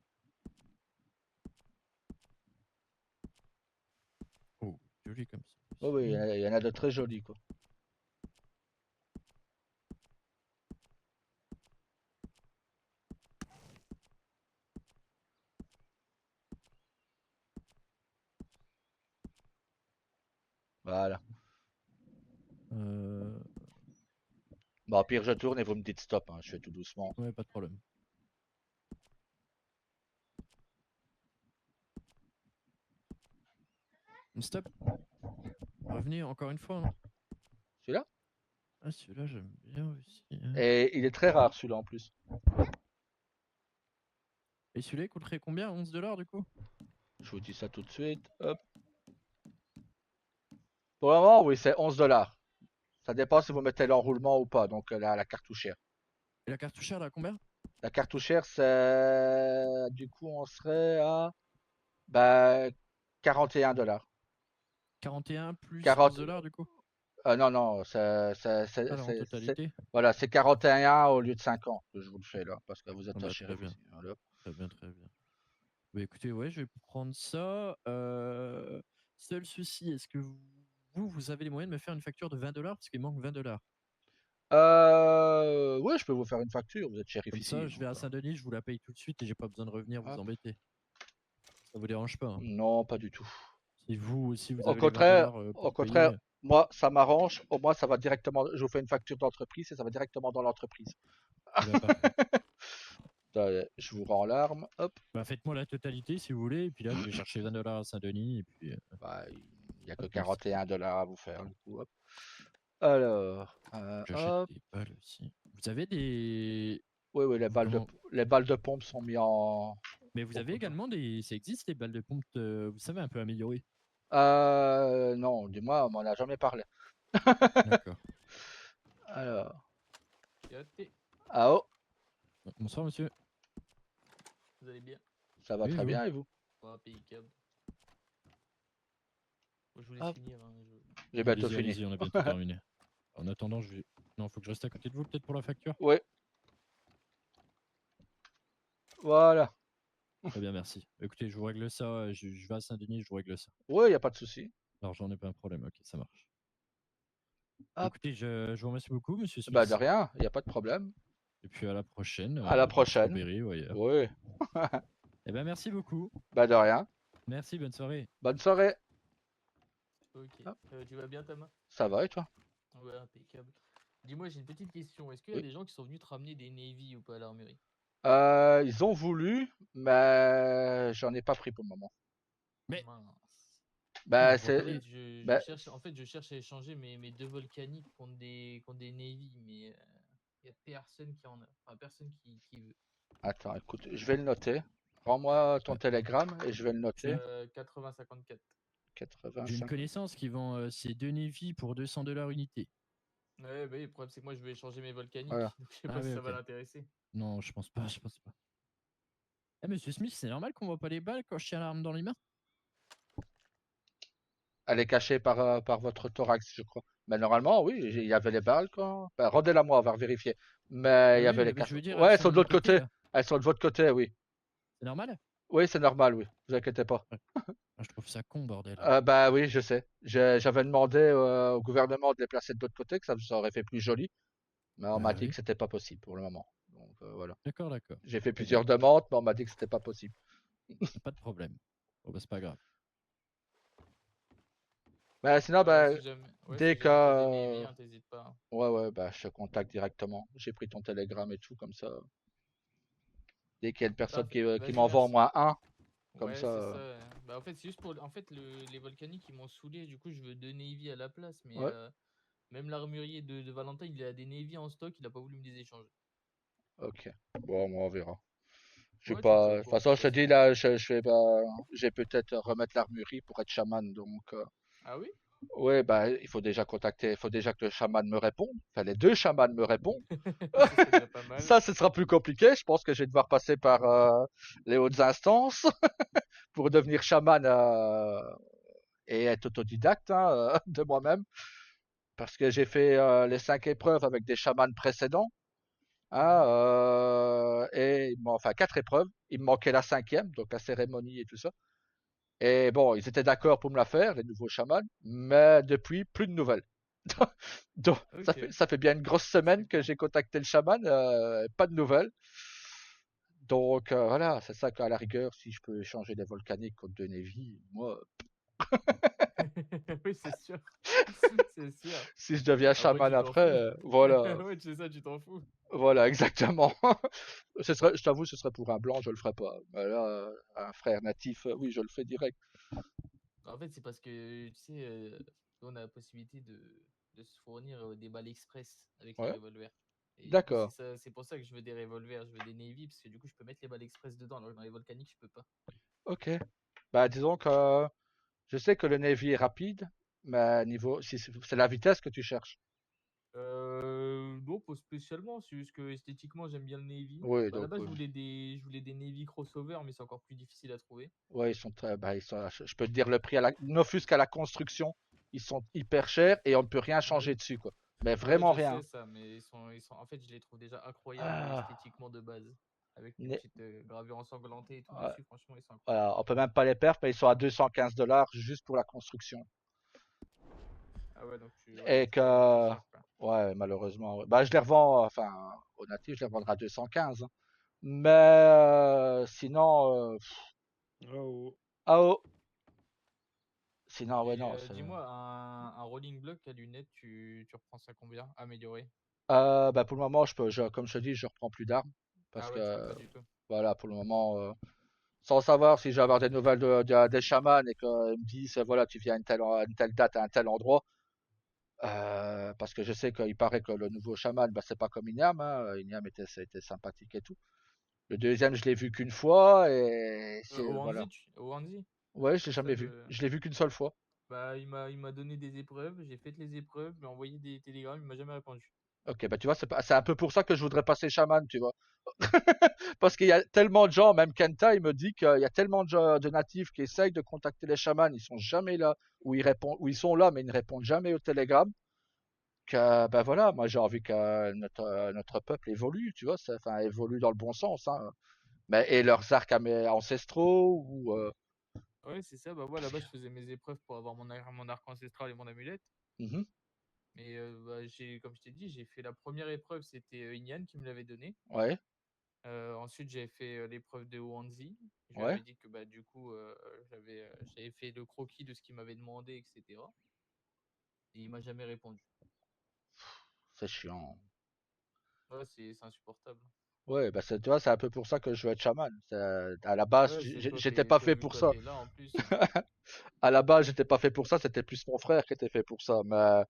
Oh, joli comme ça. Oh oui, il y en a de très jolis, quoi. Voilà. Euh, Bon, au pire, je tourne et vous me dites stop, hein, je fais tout doucement. Ouais, pas de problème. Stop. Revenez encore une fois, hein. Celui-là? Ah, celui-là, j'aime bien aussi, hein. Et il est très rare, celui-là, en plus. Et celui-là, il coûterait combien? 11 $ du coup? Je vous dis ça tout de suite. Hop. Pour le moment, oui, c'est 11 $. Ça dépend si vous mettez l'enroulement ou pas, donc la cartouchière. Et la cartouchière, là, combien? La cartouchière, c'est... Du coup, on serait à... Bah, 41 $. 41 plus 40... 11 $ du coup? non, non, Alors, en totalité? voilà, c'est 41 au lieu de 50 que je vous le fais là, parce que vous êtes Ah la bah, chère très bien. aussi. Voilà. Très bien, très bien. Bah, écoutez, ouais, je vais prendre ça. Seul souci, est-ce que vous avez les moyens de me faire une facture de 20 $ parce qu'il manque 20 $. Ouais, je peux vous faire une facture, vous êtes shérif Comme ici. ça, je vais à donc, Saint-Denis, je vous la paye tout de suite et j'ai pas besoin de revenir vous hop. embêter. Ça vous dérange pas, hein? Non, pas du tout. Si vous Au avez les 20 contraire, $ au pour contraire, payer, moi, ça m'arrange. Au moins, ça va directement. Je vous fais une facture d'entreprise et ça va directement dans l'entreprise. eh ben, parfait. Attendez, je vous rends l'arme. Hop. Bah, faites-moi la totalité si vous voulez, et puis là, je vais chercher 20 $ à Saint-Denis, et puis Bah, il n'y a pas que plus. 41 $ à vous faire, du coup. Hop. Alors, J'achète hop. des balles aussi. Vous avez des. Oui, oui, Comment. les balles de pompe sont mis en. Mais vous avez également des. Ça existe, les balles de pompe, vous savez, un peu améliorées. Non, dis-moi, on m'en a jamais parlé. D'accord. Alors, Gâté. ah oh, Bonsoir, monsieur. Vous allez bien? ça va Oui, très vous? bien et vous? Pas impeccable. Moi, je vous laisse Hop. finir. Hein, J'ai bientôt Allez-y, fini. allez-y, on a bientôt terminé. En attendant, je vais. Non, faut que je reste à côté de vous, peut-être pour la facture. Oui, voilà. Très bien, merci. Écoutez, je vous règle ça. Je vais à Saint-Denis, je vous règle ça. Oui, il n'y a pas de souci. L'argent n'est pas un problème, ok, ça marche. Hop. Écoutez, je vous remercie beaucoup, monsieur Smith. Bah, de rien, il n'y a pas de problème. Et puis à la prochaine. À la Dans le prochaine. Strawberry ou ailleurs. Oui, Eh ben, merci beaucoup. bah, de rien. Merci, bonne soirée. Bonne soirée. Ok. Hop. Tu vas bien, Tama? Ça va et toi? Ouais, impeccable. Dis-moi, j'ai une petite question. Est-ce qu'il y a Oui. des gens qui sont venus te ramener des Navy ou pas à l'armurerie? Ils ont voulu, mais j'en ai pas pris pour le moment. Mais- Mince. Bah, En c'est. fait, je bah, cherche, je cherche à échanger mes deux volcaniques contre des Navy, mais il y a personne qui en a. Enfin, personne qui veut. Attends, écoute, je vais le noter. Rends-moi ton télégramme et je vais le noter. 80-54. J'ai une 85. connaissance qui vend ces deux Navy pour 200 $ unité. Ouais, bah oui, le problème c'est que moi je veux échanger mes volcaniques, Voilà. donc je sais Ah pas si ouais, ça va ok. l'intéresser. Non, je pense pas, je pense pas. Eh, monsieur Smith, c'est normal qu'on voit pas les balles quand je tiens l'arme dans les mains? Elle est cachée par votre thorax, je crois. Mais normalement, oui, il y avait les balles quand. Bah, rendez-la moi, on va vérifier. Mais il y Oui, avait les mais je cartes. veux dire, Ouais, elles elles sont sont de de mon l'autre côté, côté. là. Elles sont de votre côté, oui. C'est normal? Oui, c'est normal, oui. Vous inquiétez pas. Ah, je trouve ça con, bordel. Bah oui, je sais. J'avais demandé au gouvernement de les placer de l'autre côté, que ça aurait fait plus joli. Mais on m'a Bah dit oui. que c'était pas possible pour le moment. Donc voilà. D'accord, d'accord. J'ai fait Très plusieurs bien. demandes, mais on m'a dit que c'était pas possible. Pas de problème. Bon, bah, c'est pas grave. Mais sinon, bah, Si jamais, dès si jamais t'as des Navy, que. hein, t'hésites pas. Hein. Ouais, ouais, bah, je te contacte directement. J'ai pris ton télégramme et tout, comme ça. Dès qu'il y a une personne qui Vas-y, m'envoie au merci. moins un, comme Ouais, ça. c'est ça. Bah en fait, c'est juste pour. En fait, les volcaniques ils m'ont saoulé, du coup je veux deux Navy à la place, mais Ouais, même l'armurier de Valentin il a des Navy en stock, il a pas voulu me les échanger. ok. Bon, on verra. Je vais Ouais, tu me tiens pas. au De toute courant de façon, toute je te façon. dis là, je vais pas. J'ai peut-être remettre l'armurerie pour être chaman, donc. Ah oui? Ouais, bah, il faut déjà contacter. Il faut déjà que le chaman me réponde. Enfin, les deux chamans me répondent. Ça serait déjà pas mal. Ça, ce sera plus compliqué. Je pense que je vais devoir passer par les hautes instances pour devenir chaman et être autodidacte hein, de moi-même. Parce que j'ai fait les 5 épreuves avec des chamans précédents. Hein, et enfin 4 épreuves. Il me manquait la cinquième, donc la cérémonie et tout ça. Et bon, ils étaient d'accord pour me la faire, les nouveaux chamans, mais depuis, plus de nouvelles. Donc, Ok. ça fait bien une grosse semaine que Super. j'ai contacté le chaman, pas de nouvelles. Donc voilà, c'est ça qu'à la rigueur, si je peux échanger des volcaniques contre de Navy, moi, Oui, c'est sûr. C'est sûr. si je deviens Après, chaman tu t'en après, fous. voilà, Ouais, tu sais ça, tu t'en fous. voilà, exactement. Je t'avoue, ce serait pour un blanc, je le ferais pas. Mais là, un frère natif, oui, je le fais direct. En fait, c'est parce que, tu sais, on a la possibilité de se fournir des balles express avec les Ouais, revolvers. Et du coup, d'accord. c'est pour ça que je veux des revolvers, je veux des Navy, parce que du coup, je peux mettre les balles express dedans, alors que dans les volcaniques, je peux pas. Ok. Bah, disons que je sais que le Navy est rapide, mais niveau, si c'est la vitesse que tu cherches. Non, pas spécialement, c'est juste que esthétiquement, j'aime bien le Navy. Oui, Bah, à la donc, base, je voulais des Navy crossover, mais c'est encore plus difficile à trouver. ouais, ils sont très, bah, je peux te dire le prix n'offusque qu'à la construction, ils sont hyper chers et on ne peut rien Ah changer oui. dessus, quoi. Mais Ouais, vraiment je rien. sais ça, mais en fait, je les trouve déjà incroyables Ah, esthétiquement de base. Avec les né- petites gravures ensanglantées et tout ouais, dessus, franchement, ils sont incroyables. voilà, on peut même pas les perdre, mais ils sont à $215 juste pour la construction. Ah ouais, ouais, Et donc tu les revends plus que, cher, quoi. ouais, malheureusement, ouais. Bah, je les revends, enfin, au natif, je les revendrai à 215, hein. Mais sinon, Oh, ah oh, sinon, ouais, Et non. dis-moi, un rolling block à lunettes, tu reprends ça combien? Amélioré? Bah, pour le moment, comme je te dis, je reprends plus d'armes. Parce Ah ouais, tu veux que, pas du tout. voilà, pour le moment, sans savoir si je vais avoir des nouvelles des chamans et qu'ils me disent, voilà, tu viens à une telle date à un tel endroit. Parce que je sais qu'il paraît que le nouveau chaman, bah, c'est pas comme Inyam, hein. Inyam était sympathique et tout. Le deuxième, je l'ai vu qu'une fois et Au voilà. Hanzi, au Hanzi? Ouais, je l'ai C'est ça jamais vu. le. Je l'ai vu qu'une seule fois. Bah, il m'a donné des épreuves, j'ai fait les épreuves, il m'a envoyé des télégrammes, il m'a jamais répondu. Ok, bah tu vois, c'est un peu pour ça que je voudrais passer chaman, tu vois. Parce qu'il y a tellement de gens, même Kenta, il me dit qu'il y a tellement de natifs qui essayent de contacter les chamans, ils sont jamais là, ou ils sont là, mais ils ne répondent jamais au télégramme. Que, ben voilà, moi j'ai envie que notre peuple évolue, tu vois, enfin évolue dans le bon sens, hein. Mais, et leurs arcs ancestraux, ou. Ouais, c'est ça, bah moi là-bas je faisais mes épreuves pour avoir mon arc ancestral et mon amulette. Mhm, Mais bah, comme je t'ai dit, j'ai fait la première épreuve, c'était Inyan qui me l'avait donné. ouais, Ensuite, j'ai fait l'épreuve de Wanzi. Je lui ouais, avais dit que bah, du coup, j'avais fait le croquis de ce qu'il m'avait demandé, etc. Et il m'a jamais répondu. c'est chiant. Ouais, c'est insupportable. Ouais, bah tu vois, c'est un peu pour ça que je veux être chaman. À la base, Ouais, c'est j'étais pas fait pour toi, ça. t'es là en plus. À la base, j'étais pas fait pour ça, c'était plus mon frère qui était fait pour ça. Mais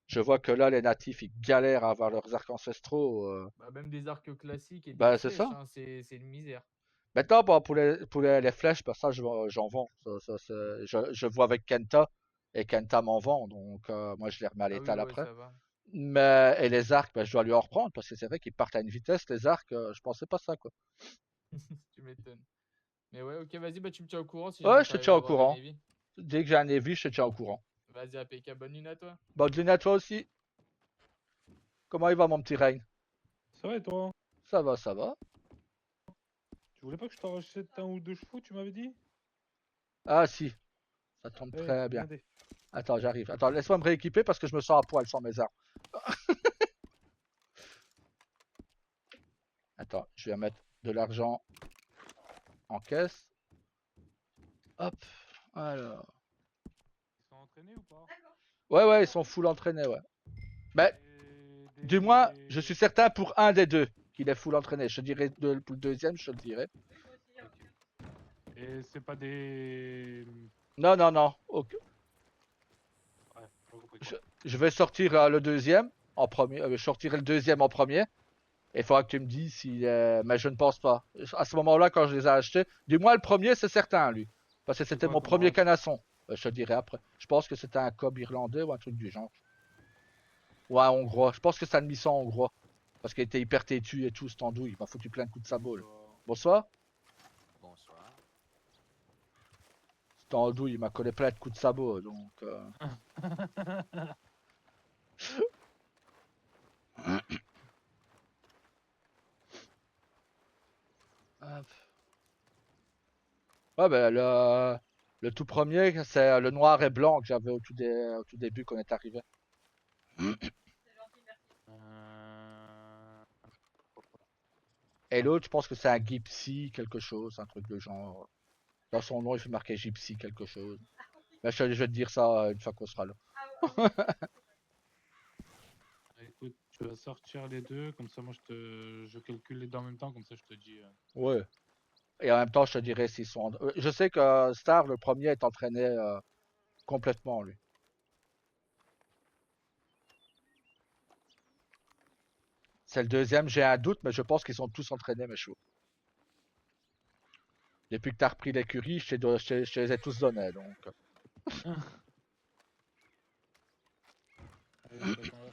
je vois que là, les natifs, ils galèrent à avoir leurs arcs ancestraux. Bah, même des arcs classiques et des Bah, c'est flèches, ça. hein, c'est une misère. Maintenant, bon, pour les flèches, bah, ça, j'en vends. Je vois avec Kenta, et Kenta m'en vend. Donc, moi, je les remets à Ah oui, l'étal ouais, après. ça va. Et les arcs, bah, je dois lui en reprendre parce que c'est vrai qu'ils partent à une vitesse, les arcs. Je pensais pas ça, quoi. Tu m'étonnes. Mais ouais, ok, vas-y, bah tu me tiens au courant si Ouais, jamais je te t'arrives tiens à au avoir des courant. Navy. Dès que j'ai un Evi, je te tiens au courant. Vas-y, APK, bonne nuit à toi. Bonne journée à toi aussi. Comment il va, mon petit Rein? ça va et toi? Ça va, ça va. Tu voulais pas que je t'en rachète un ou deux chevaux, tu m'avais dit? Ah, si, ça tombe Eh, très t'es bien. blindé. Attends, j'arrive. Attends, laisse-moi me rééquiper parce que je me sens à poil sans mes armes. Attends, je vais mettre de l'argent en caisse. Hop, alors. Ils sont entraînés ou pas? Ouais, ouais, ils sont full entraînés, ouais. Mais Et du moins, je des... suis certain pour un des deux qu'il est full entraîné. Je te dirais pour le deuxième, je te le dirai. Ok. Et c'est pas des... Non, non, non. Ouais, j'ai pas compris Je, quoi. je vais sortir le deuxième en premier. Je sortirai le deuxième en premier. Et il faudra que tu me dises si. Mais je ne pense pas. À ce moment-là, quand je les ai achetés, du moins le premier, c'est certain, lui. Parce que C'est c'était quoi mon comme premier race? canasson. Je te dirai après. Je pense que c'était un cob irlandais ou un truc du genre. Ou un hongrois. Je pense que c'est un demi-sang hongrois. Parce qu'il était hyper têtu et tout, cet andouille. Il m'a foutu plein de coups de sabot, là. Bonsoir. Bonsoir. Bonsoir. Cet andouille, il m'a collé plein de coups de sabot. Donc. Hop. Ouais, ben là. Le tout premier, c'est le noir et blanc que j'avais au tout début quand on est arrivé. Euh, Et l'autre, je pense que c'est un Gypsy quelque chose, un truc de genre. Dans son nom, il fait marquer Gypsy quelque chose. Mais je vais te dire ça une fois qu'on sera là. Écoute, tu vas sortir les deux, comme ça moi je calcule les deux en même temps, comme ça je te dis. Ouais. Et en même temps, je te dirai s'ils sont. Je sais que Star, le premier, est entraîné complètement, lui. C'est le deuxième, j'ai un doute, mais je pense qu'ils sont tous entraînés, mes chevaux. Depuis que t'as repris l'écurie, je te les ai tous donnés, donc. Allez, on t'attend là.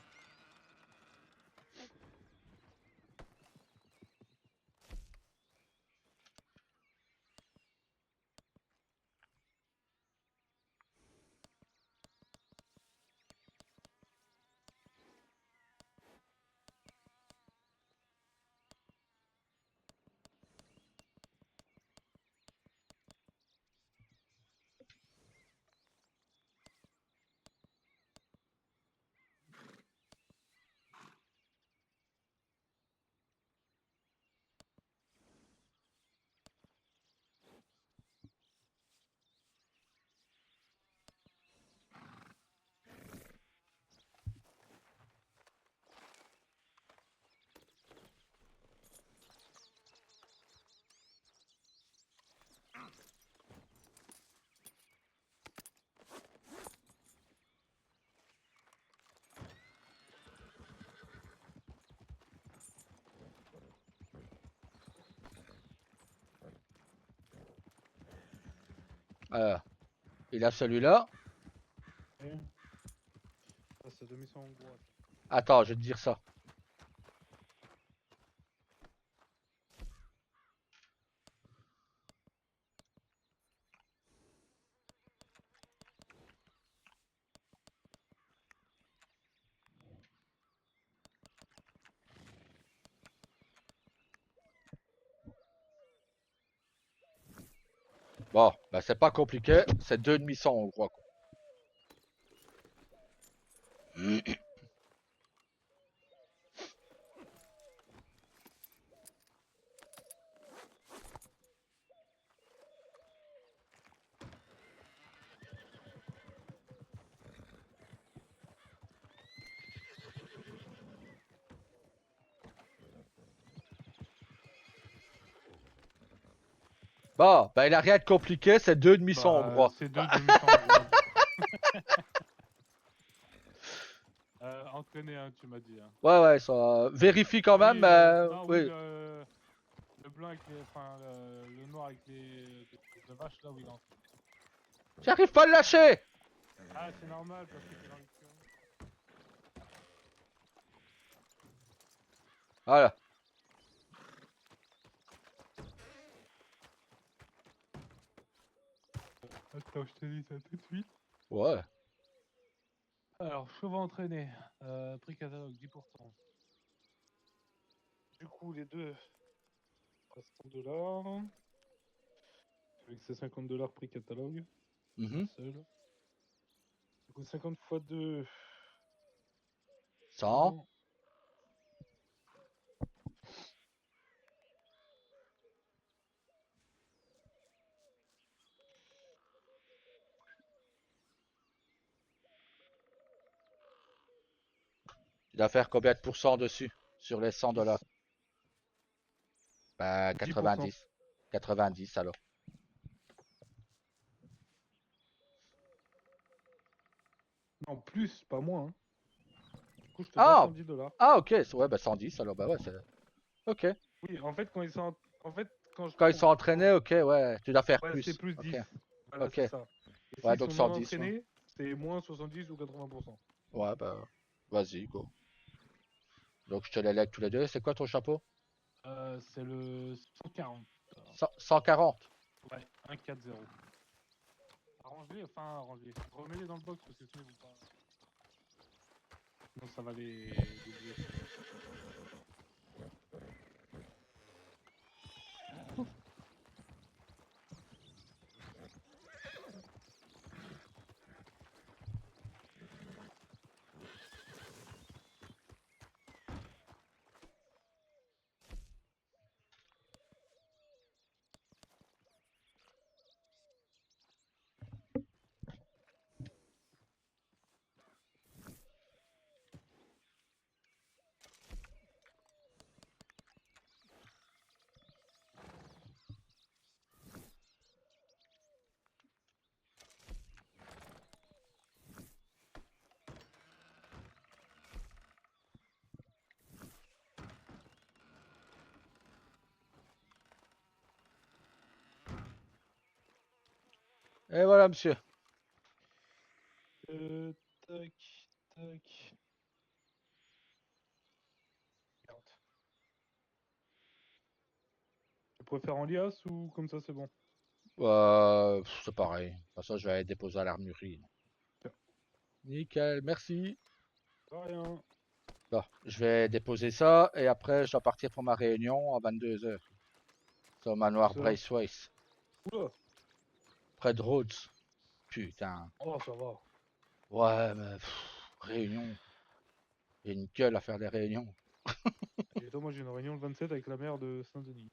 Euh, il a celui-là. Ouais. Ah, c'est 2100 hongrois. Attends, je vais te dire ça. Bon, bah c'est pas compliqué, c'est 2 demi-100 hongrois, quoi. Bon, bah il a rien de compliqué, c'est 2 demi-100 hongrois. C'est deux demi-temps hongrois. Entraîné, hein, tu m'as dit. Hein. Ouais, ça vérifie quand même, Oui, mais non, oui. le blanc avec les. Enfin, le noir avec les vaches là où il est entraîné. J'arrive pas à le lâcher. Ah, c'est normal parce que t'es dans l'écurie. Voilà. Attends, je te dis ça tout de suite. Ouais. Alors, chevaux entraînés, prix catalogue 10%. Du coup, les deux, à $100. Avec ces $50 prix catalogue. Mhm. Seul. Du coup, 50 x 2. 100. Tu dois faire combien de pourcents dessus sur les $100? Bah 10%. 90. 90 alors. Non, plus, pas moins. Hein. Du coup, je te donne Ah, $110. ah ok, ouais, bah 110 alors, bah ouais, c'est. Ok. Oui, en fait, quand ils sont. En fait, quand je Quand ils trouve. sont entraînés, ok, ouais, tu dois faire Ouais, c'est plus. plus Ok, 10. Voilà, ok. c'est ça. Et Ouais, s'ils donc sont non 110. Ouais, entraînés, c'est moins 70 ou 80%. ouais bah vas-y, go. Donc je te les lègue tous les deux. C'est quoi ton chapeau? C'est le 140. 140. Ouais, 1-4-0. Arrange-les, enfin arrange-les. Remets-les dans le box parce que sinon ils vont pas. Sinon ça va les doubler. Et voilà, monsieur. Tac, tac. Merde. Tu préfères en liasse ou comme ça c'est bon? C'est pareil. De toute façon, je vais aller déposer à l'armurerie. Tiens. Nickel, merci. De rien. Bon, je vais déposer ça et après, je dois partir pour ma réunion à 22 h. C'est au manoir Ça. Braceways, Oula. près de Rhodes. Putain. Oh, ça va. Ouais, mais réunion. J'ai une gueule à faire des réunions. Et toi, moi j'ai une réunion le 27 avec la maire de Saint-Denis.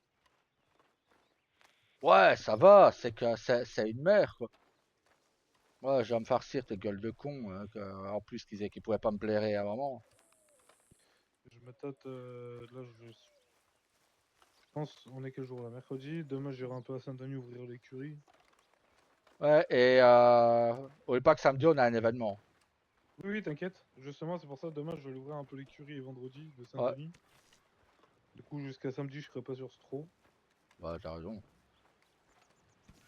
Ouais, ça va, c'est que c'est une mère, quoi. Ouais, je vais me farcir tes gueules de con, en plus qu'ils pouvaient pas me blairer à un moment. Je me tâte. Là, je pense, on est quel jour là? Mercredi. Demain, j'irai un peu à Saint-Denis ouvrir l'écurie. Ouais, et oublie pas que samedi, on a un événement. Oui, oui, t'inquiète. Justement, c'est pour ça, demain, je vais ouvrir un peu l'écurie et vendredi de Ouais, Saint-Denis. Du coup, jusqu'à samedi, je serai pas sur Stro. bah, t'as raison.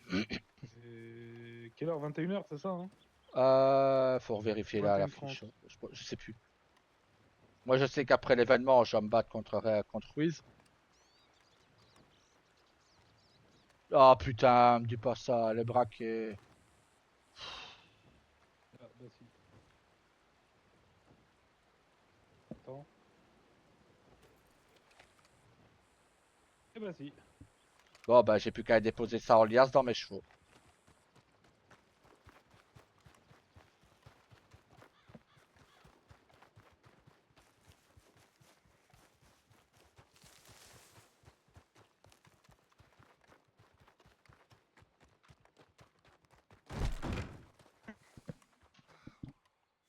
C'est quelle heure? 21 h, c'est ça, hein? Faut vérifier là la 21h30. fiche. Je sais plus. Moi, je sais qu'après l'événement, je vais me battre contre Ruiz. Ah putain, me dis pas ça, les braquets. Ah, bah si. Attends. Eh bah si. Bon, bah, j'ai plus qu'à déposer ça en liasse dans mes chevaux.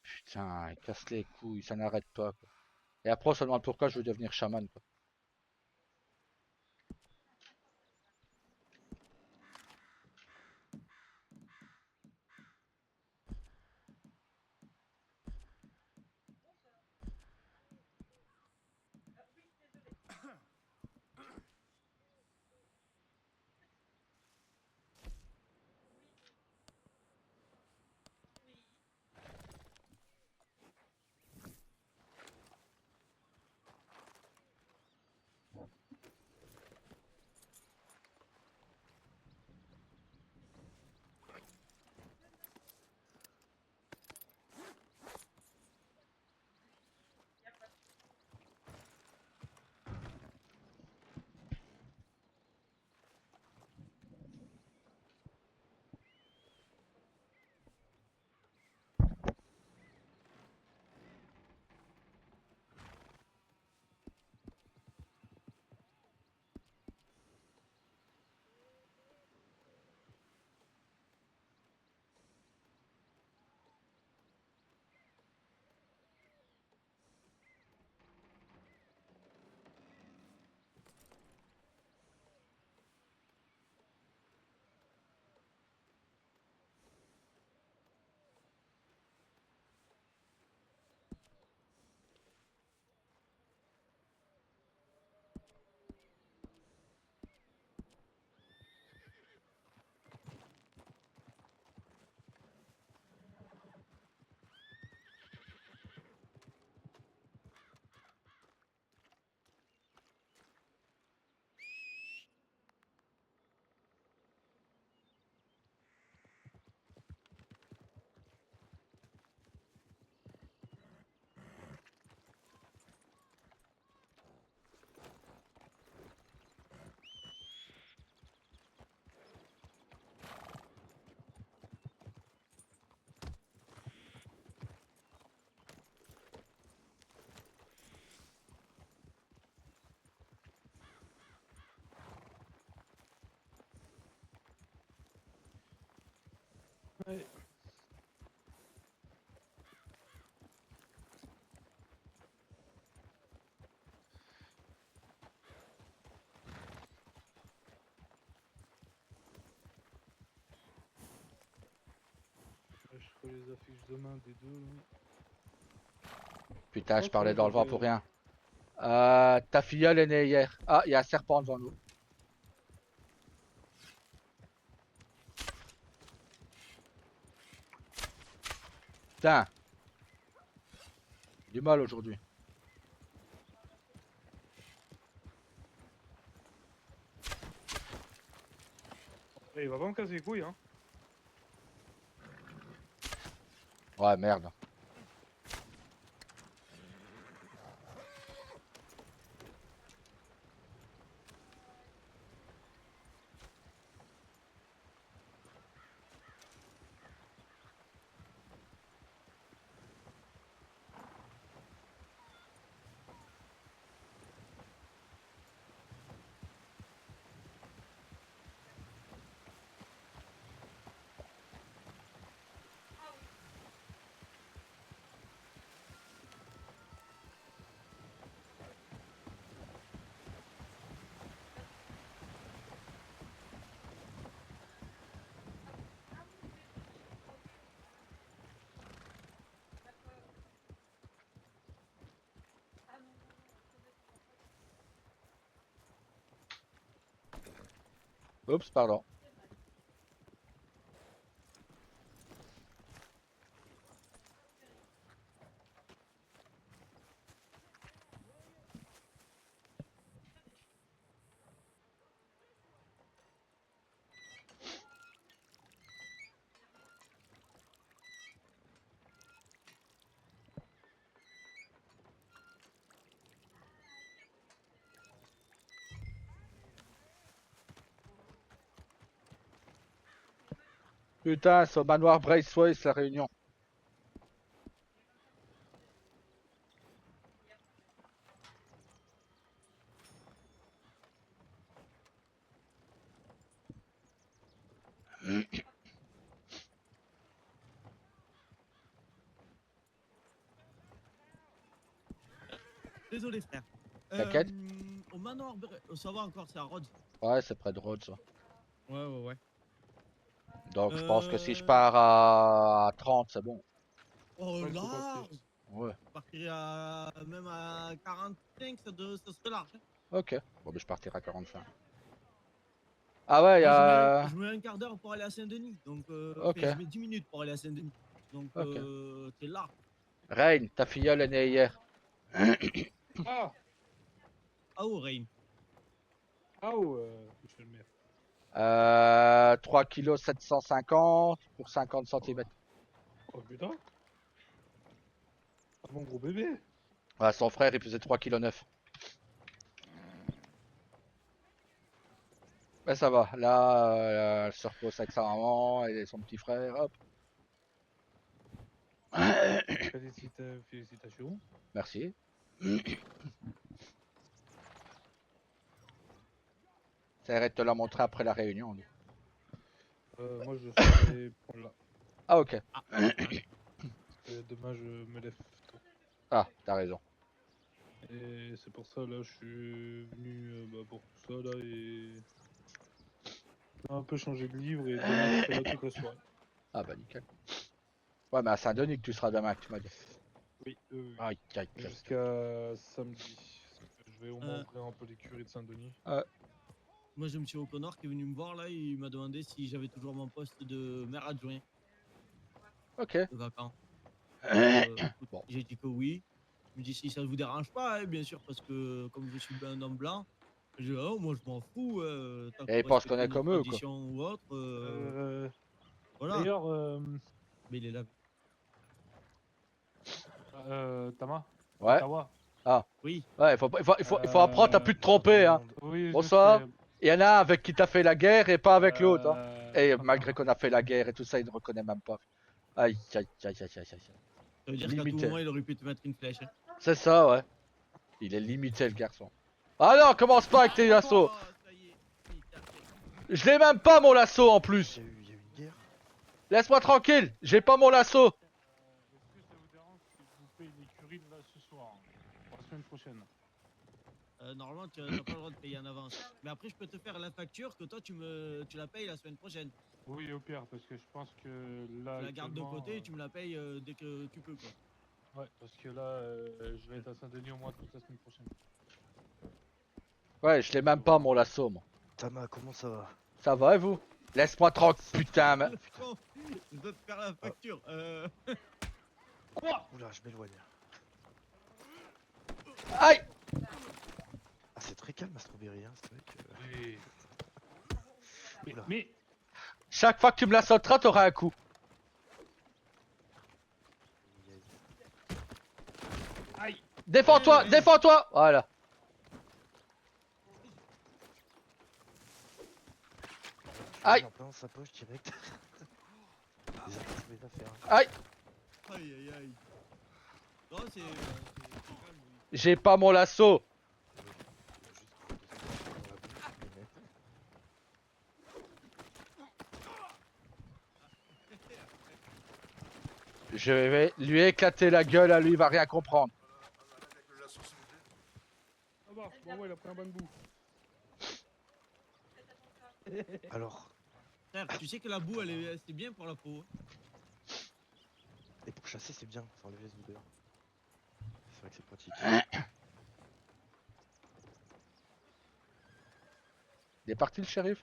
Putain, il casse les couilles, ça n'arrête pas, quoi. Et après, on se demande pourquoi je veux devenir chaman, quoi. Ouais. Là, je ferai les affiches demain des deux. Putain, je Oh, parlais purée, dans le vent j'avais. pour rien. Ta filleule est née hier. Ah, il y a un serpent devant nous. Putain. Du mal aujourd'hui. Eh, il va pas me casser les couilles, hein. Ouais, merde. Oups, pardon. Putain, c'est au manoir Braceway, c'est la réunion. Désolé, frère. T'inquiète. Au manoir, ça va encore, c'est à Rhodes. Ouais, c'est près de Rhodes, ça. Ouais. Donc je pense que si je Euh, pars à 30, c'est bon. Oh Ouais, faut là, partir. Ouais. je partirais même à 45, ça serait large. Hein. Ok. Bon, mais je partirai à 45. Ah ouais, il y Moi, a... je mets un quart d'heure pour aller à Saint-Denis. Donc, Ok. enfin, je mets 10 minutes pour aller à Saint-Denis. Donc, Ok. c'est large. Reine, ta filleule est née hier. Ah! Ah, oh, Rain. Ah, oh, monsieur le maire. 3 kg 750 pour 50 cm. Oh putain! Ah, mon gros bébé! Ouais, son frère, il faisait 3 kg 9. Mais ça va. Là, elle se repose avec sa maman et son petit frère. Hop. Félicitations. Merci. J'essaierai de te la montrer après la réunion. lui. Moi, je serai là. Ah, ok. Demain, je me lève tôt. Ah, t'as raison. Et c'est pour ça, là, je suis venu pour tout ça, là, et... un peu changer de livre, et demain, je serai là toute la soirée. Ah, bah, nickel. Ouais, mais à Saint-Denis que tu seras demain, que tu m'as dit. Oui, Aïe, aïe, aïe. jusqu'à samedi. Je vais au moins Euh. ouvrir un peu l'écurie de Saint-Denis. Moi, j'ai M. O'Connor qui est venu me voir là. Il m'a demandé si j'avais toujours mon poste de maire adjoint Ok. de vacant. Écoute, Bon. j'ai dit que oui. Il me dit si ça ne vous dérange pas, hein, bien sûr, parce que comme je suis un homme blanc, je dis oh, moi je m'en fous. Tant Et ils qu'on pensent qu'on respecte est nos comme eux, quoi. traditions ou autre. Voilà. D'ailleurs, Mais il est là. Tama, Ouais. Tawa, Oui. Ouais, il faut apprendre à plus te tromper, hein. Oui, Bonsoir. je sais. Il y en a un avec qui t'as fait la guerre et pas avec l'autre, hein. Et Attends. malgré qu'on a fait la guerre et tout ça, il ne reconnaît même pas. Aïe, aïe, aïe, aïe, aïe, aïe. Ça veut dire qu'à tout Limité. moment, il aurait pu te mettre une flèche. Hein. C'est ça, ouais. Il est limité, le garçon. Ah non, commence pas avec tes lasso. Oh, ça y est. Oui, terminé. Je l'ai même pas, mon lasso, en plus. Il y a eu une guerre. Laisse-moi tranquille. J'ai pas mon lasso. Est-ce que ça vous dérange si je vous paye l'écurie là ce soir, pour la semaine prochaine? Normalement, tu n'as pas le droit de payer en avance. Mais après, je peux te faire la facture que toi, tu la payes la semaine prochaine. Oui, au pire, parce que je pense que là. Tu la gardes de actuellement, côté et tu me la payes dès que tu peux. Quoi. Ouais, parce que là, je vais être à Saint-Denis au moins toute la semaine prochaine. Ouais, je l'ai même pas, mon lasso, moi. Tama, comment ça va? Ça va, et vous? Laisse-moi tranquille, putain. Mais... Je dois te faire la facture. Quoi? Oula, je m'éloigne. Aïe! Ah, c'est très calme, Strawberry, hein. C'est vrai que. Oui. Mais, Oula. mais Chaque fois que tu me la sauteras, t'auras un coup. Aïe, aïe. aïe. Défends-toi, Oui. défends-toi! Voilà. Je Aïe. l'ai en plein dans sa poche direct. Les affaires. Aïe! Aïe aïe aïe. Non, c'est calme, oui. J'ai pas mon lasso. Je vais lui éclater la gueule, à lui, il va rien comprendre. Ça va, bon, ouais, il a pris un bain de boue. Alors, Frère, tu sais que la boue, c'est bien pour la peau. et pour chasser, c'est bien, ça enlève les odeurs. C'est vrai que c'est pratique. Il est parti le shérif?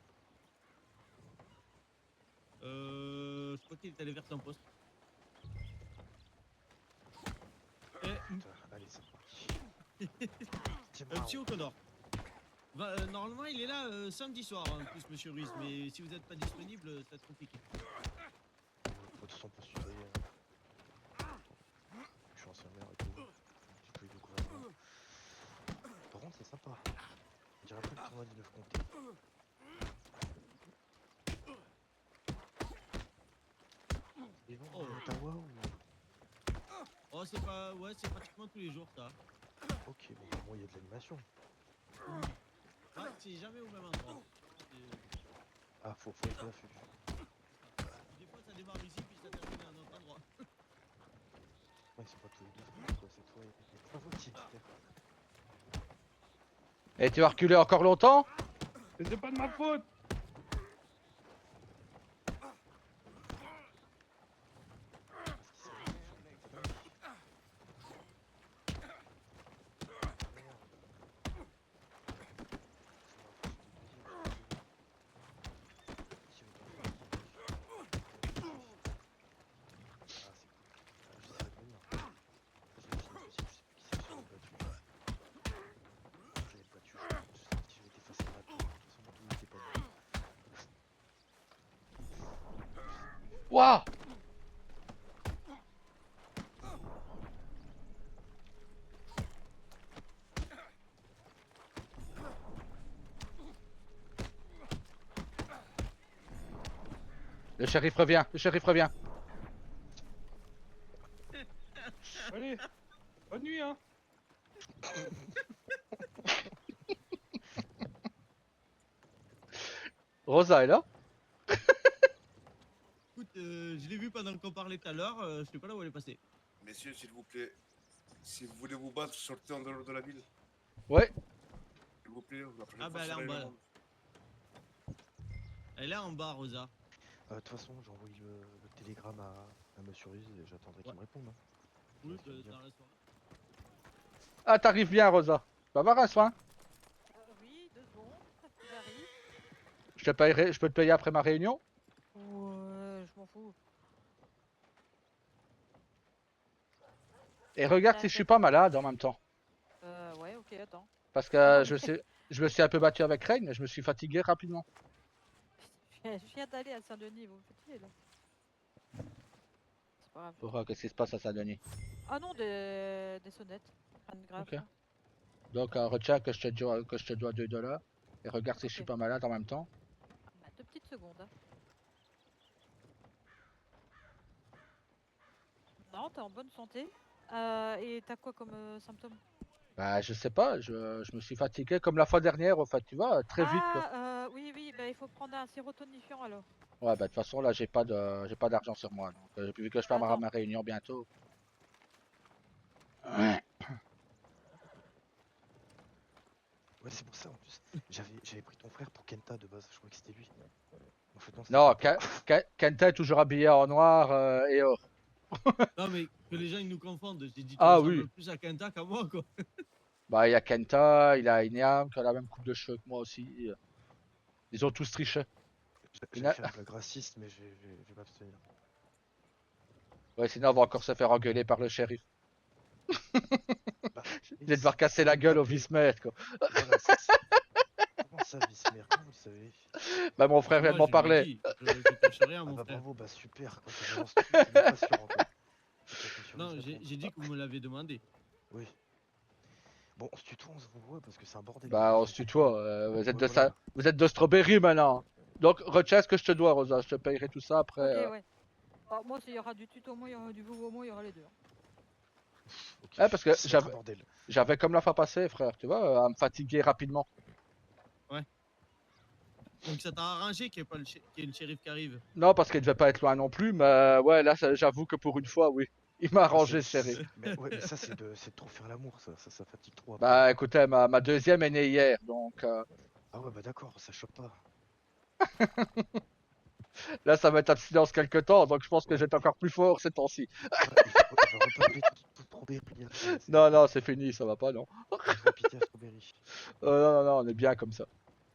Je crois qu'il est allé vers son poste. Eh, Putain, allez, c'est parti. Tiens, Petit O'Connor. Normalement, il est là samedi soir, en plus, monsieur Ruiz. Mais si vous n'êtes pas disponible, ça va être compliqué. de toute façon, pas surveiller. Je suis ancien maire et tout. J'ai pas eu de gouvernement. Par contre, c'est sympa. On dirait un peu le tournoi des 9 comtés. Et bon, Oh. Ottawa ou. Oh, c'est pas. Ouais, c'est pratiquement tous les jours, ça. Ok, bon, bah, moi, il y a de l'animation. Ouais, c'est jamais au même endroit. Ah, faut être à l'affût. Des fois, ça démarre ici, puis ça termine à un autre endroit. Ouais, c'est pas tous les 2 secondes, quoi. Cette fois, il y a pas votre type, frère. Et tu vas reculer encore longtemps? Mais c'est pas de ma faute. Waouh! Le shérif revient, le shérif revient. Allez, bonne nuit, hein. Rosa est là? Écoute, je l'ai vu pendant qu'on parlait tout à l'heure. Je sais pas là où elle est passée. Messieurs, s'il vous plaît, si vous voulez vous battre, sortez en dehors de la ville. Ouais. S'il vous plaît, la prochaine Ah, bah, fois, elle est en ça bas, ira là. le monde. Elle est en bas, Rosa. De toute façon, j'ai envoyé le télégramme à Monsieur Ruiz et j'attendrai qu'il me réponde. Hein. Oui, Ça va bien. dans la soirée. Ah, t'arrives bien, Rosa. Tu vas avoir un soin? Oui, 2 secondes, j'arrive. Je te payerai, je peux te payer après ma réunion? Ouais, je m'en fous. Et regarde si je suis pas malade en même temps. Ouais, ok, attends. Parce que Non, je me suis un peu battu avec Rain, mais je me suis fatigué rapidement. Je viens d'aller à Saint-Denis, vous me fatiguez là. C'est pas grave. Pourquoi? Qu'est-ce qui se passe à Saint-Denis? Ah non, des sonnettes. Rien de grave. Ok. ça. Donc retiens que je te dois 2 $. Et regarde si je suis Ok. pas malade en même temps. Bah, 2 petites secondes. Hein. Non, t'es en bonne santé. Et t'as quoi comme symptômes? Bah je sais pas, je me suis fatigué comme la fois dernière en fait, tu vois, très vite quoi. Oui, oui, bah, il faut prendre un sirop tonifiant alors. Ouais bah de toute façon là j'ai pas d'argent sur moi. Donc vu que je pars Attends. ma réunion bientôt. Ouais. Ouais, c'est pour ça en plus. J'avais pris ton frère pour Kenta de base, je crois que c'était lui. En fait, non, c'était Non, Kenta. Kenta est toujours habillé en noir et or. Non, mais que les gens ils nous confondent. J'ai dit, tu Ah ressembles oui. plus à Kenta qu'à moi, quoi. Bah il y a Kenta, il a Inyam qui a la même coupe de cheveux que moi aussi. Ils ont tous triché. J'allais faire une blague raciste, mais je vais m'abstenir. Ouais, sinon, on va encore se faire engueuler par le shérif. Bah, Il va devoir casser la gueule au vice-maire, quoi. Voilà, comment ça, vice-maire? Comment vous le savez? Bah, mon frère vient de Moi, m'en je lui ai parler. dit, je cache rien, Ah mon bah frère. bravo, bah super, quand tu balances tout, c'est même pas sûr encore. Faut pas t'assurer, Non, ça j'ai compte. j'ai dit que vous me l'avez demandé. Oui. Bon, on se tutoie, on se voit parce que c'est un bordel. Bah, on j'ai se compris. tutoie. Vous êtes Ouais, de voilà. ça, vous êtes de Strawberry maintenant. Donc, retiens ce que je te dois, Rosa. Je te payerai tout ça après. Ok, ouais. Alors, moi, s'il y aura du tutoiement, il y aura du vouvoiement, il y aura les deux. Ok, Ouais, parce que ça va être un bordel. j'avais comme la fois passée, frère, tu vois, à me fatiguer rapidement. Donc ça t'a arrangé qu'il n'y ait le shérif qui arrive. Non, parce qu'il devait pas être loin non plus, mais ouais, là, j'avoue que pour une fois, oui. Il m'a arrangé, ce shérif. Mais ouais, mais ça c'est de trop faire l'amour, ça fatigue trop après. Bah, écoutez, ma deuxième est née hier, donc Ah ouais, bah d'accord, ça choque pas. là, ça va être abstinence quelque temps, donc je pense que Ouais. je vais être encore plus fort ces temps-ci. Voilà, il va repeupler tout Strawberry après. Non, non, c'est fini, ça va pas, non. Fais pitié à Strawberry. Non, non, non, on est bien comme ça.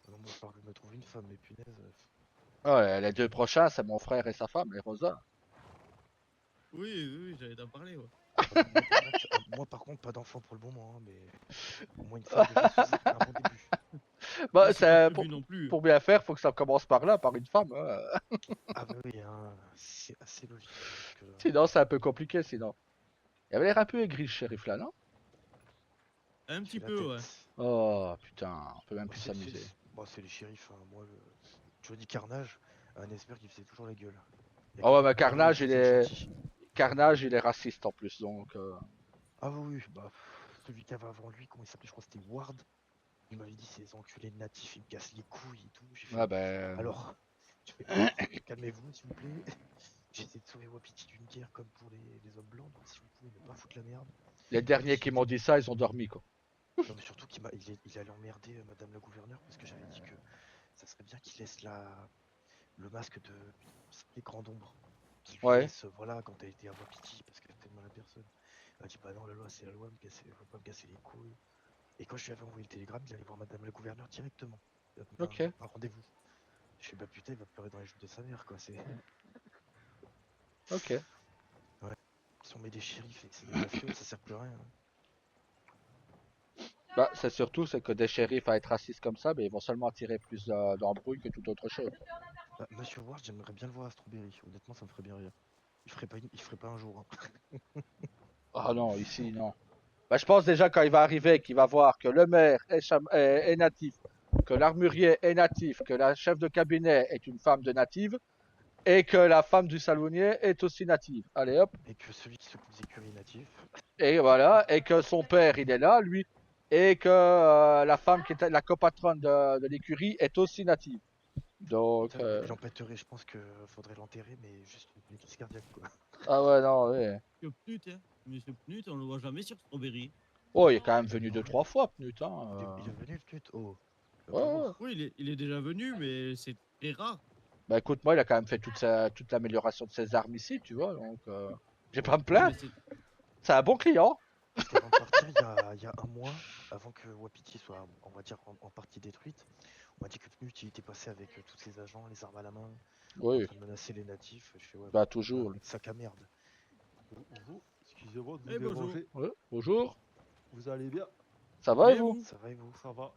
Non, moi, il va falloir que je me trouve une femme, mais punaise. Ouais, les deux prochains, c'est mon frère et sa femme, les Rosa. Oui, j'allais t'en parler. Ouais. Moi, par contre, pas d'enfant pour le moment, hein, mais au moins une femme déjà, ce serait un bon début. Bah, Là, c'est pas prévu non plus. pour bien faire, faut que ça commence par là, par une femme. Hein. Ah bah oui, hein, c'est assez logique. Sinon, c'est un peu compliqué, sinon. Il avait l'air un peu aigri, le shérif, là, non? Un petit la peu, tête. ouais. Oh, putain, on peut même Bon, plus s'amuser. Bon, c'est les shérifs, hein. Moi, tu dis Carnage, un esper qui faisait toujours la gueule. Y a Oh ouais, que mais Papa Noël Carnage, qui il était est... gentil. Carnage, il est raciste en plus, donc... Ah oui, oui, bah, celui qui avait avant lui, comment il s'appelait? Je crois que c'était Ward. Il m'avait dit ces enculés de natifs, ils me cassent les couilles et tout. J'ai fait, Ouais, ben... alors, calmez-vous, s'il vous plaît. J'essaie de sauver Wapiti d'une guerre comme pour les hommes blancs, donc si vous pouvez ne pas foutre la merde. Les derniers qui m'ont dit ça, ils ont dormi, quoi. Non, mais surtout il allait emmerder Madame la gouverneure parce que j'avais dit que ça serait bien qu'il laisse le masque de les grands d'ombre. Qu'il lui Ouais. laisse, voilà, quand elle était à Wapiti parce qu'elle fait mal à personne. Elle a dit, bah non, la loi, c'est la loi, faut pas me casser les couilles. Et quand je lui avais envoyé le télégramme, il allait voir Madame la gouverneure directement. Ok. Un rendez-vous. Je fais, bah putain, il va pleurer dans les jupes de sa mère, quoi. C'est. Ok. Ouais. Si on met des shérifs et que c'est des mafieux, ça sert plus à rien. Hein. Bah, c'est surtout c'est que des shérifs à être racistes comme ça, mais ils vont seulement attirer plus d'embrouilles que toute autre chose. Bah, Monsieur Ward, j'aimerais bien le voir à Strawberry. Honnêtement, ça me ferait bien rire. Il ferait pas un jour. Hein. Ah non, ici, non. Bah, je pense déjà quand il va arriver, qu'il va voir que le maire est natif, que l'armurier est natif, que la chef de cabinet est une femme de native, et que la femme du salonnier est aussi native. Allez hop. Et que celui qui s'occupe des écuries est natif. Et voilà, et que son père, il est là, lui, et que la femme qui était la copatronne de l'écurie est aussi native. Donc, Il en pèterait, je pense qu'il faudrait l'enterrer, mais juste une crise cardiaque, quoi. ah ouais, non, ouais. Monsieur Pnut, hein. Monsieur Pnut, on le voit jamais sur Strawberry. Oh, il est quand même venu 2-3 fois, Pnut, hein. Il est venu le Pnut. Oh. Ouais. Oui, il est déjà venu, mais c'est très rare. Bah écoute, moi, il a quand même fait toute l'amélioration de ses armes ici, tu vois, donc j'ai pas à me Ouais, plaindre. mais c'est- C'est un bon client. Parce qu'avant de partir, il y a un mois, avant que Wapiti soit, on va dire, en partie détruite, on m'a dit que Pnut il était passé avec tous ses agents, les armes à la main, en Oui, train de menacer les natifs. Je fais, ouais, bah toujours. sac à merde. Bonjour, excusez-moi de vous Eh, bonjour. déranger. Ouais, bonjour. Vous allez bien? Ça va et Mais vous? vous Ça va et vous? Ça va.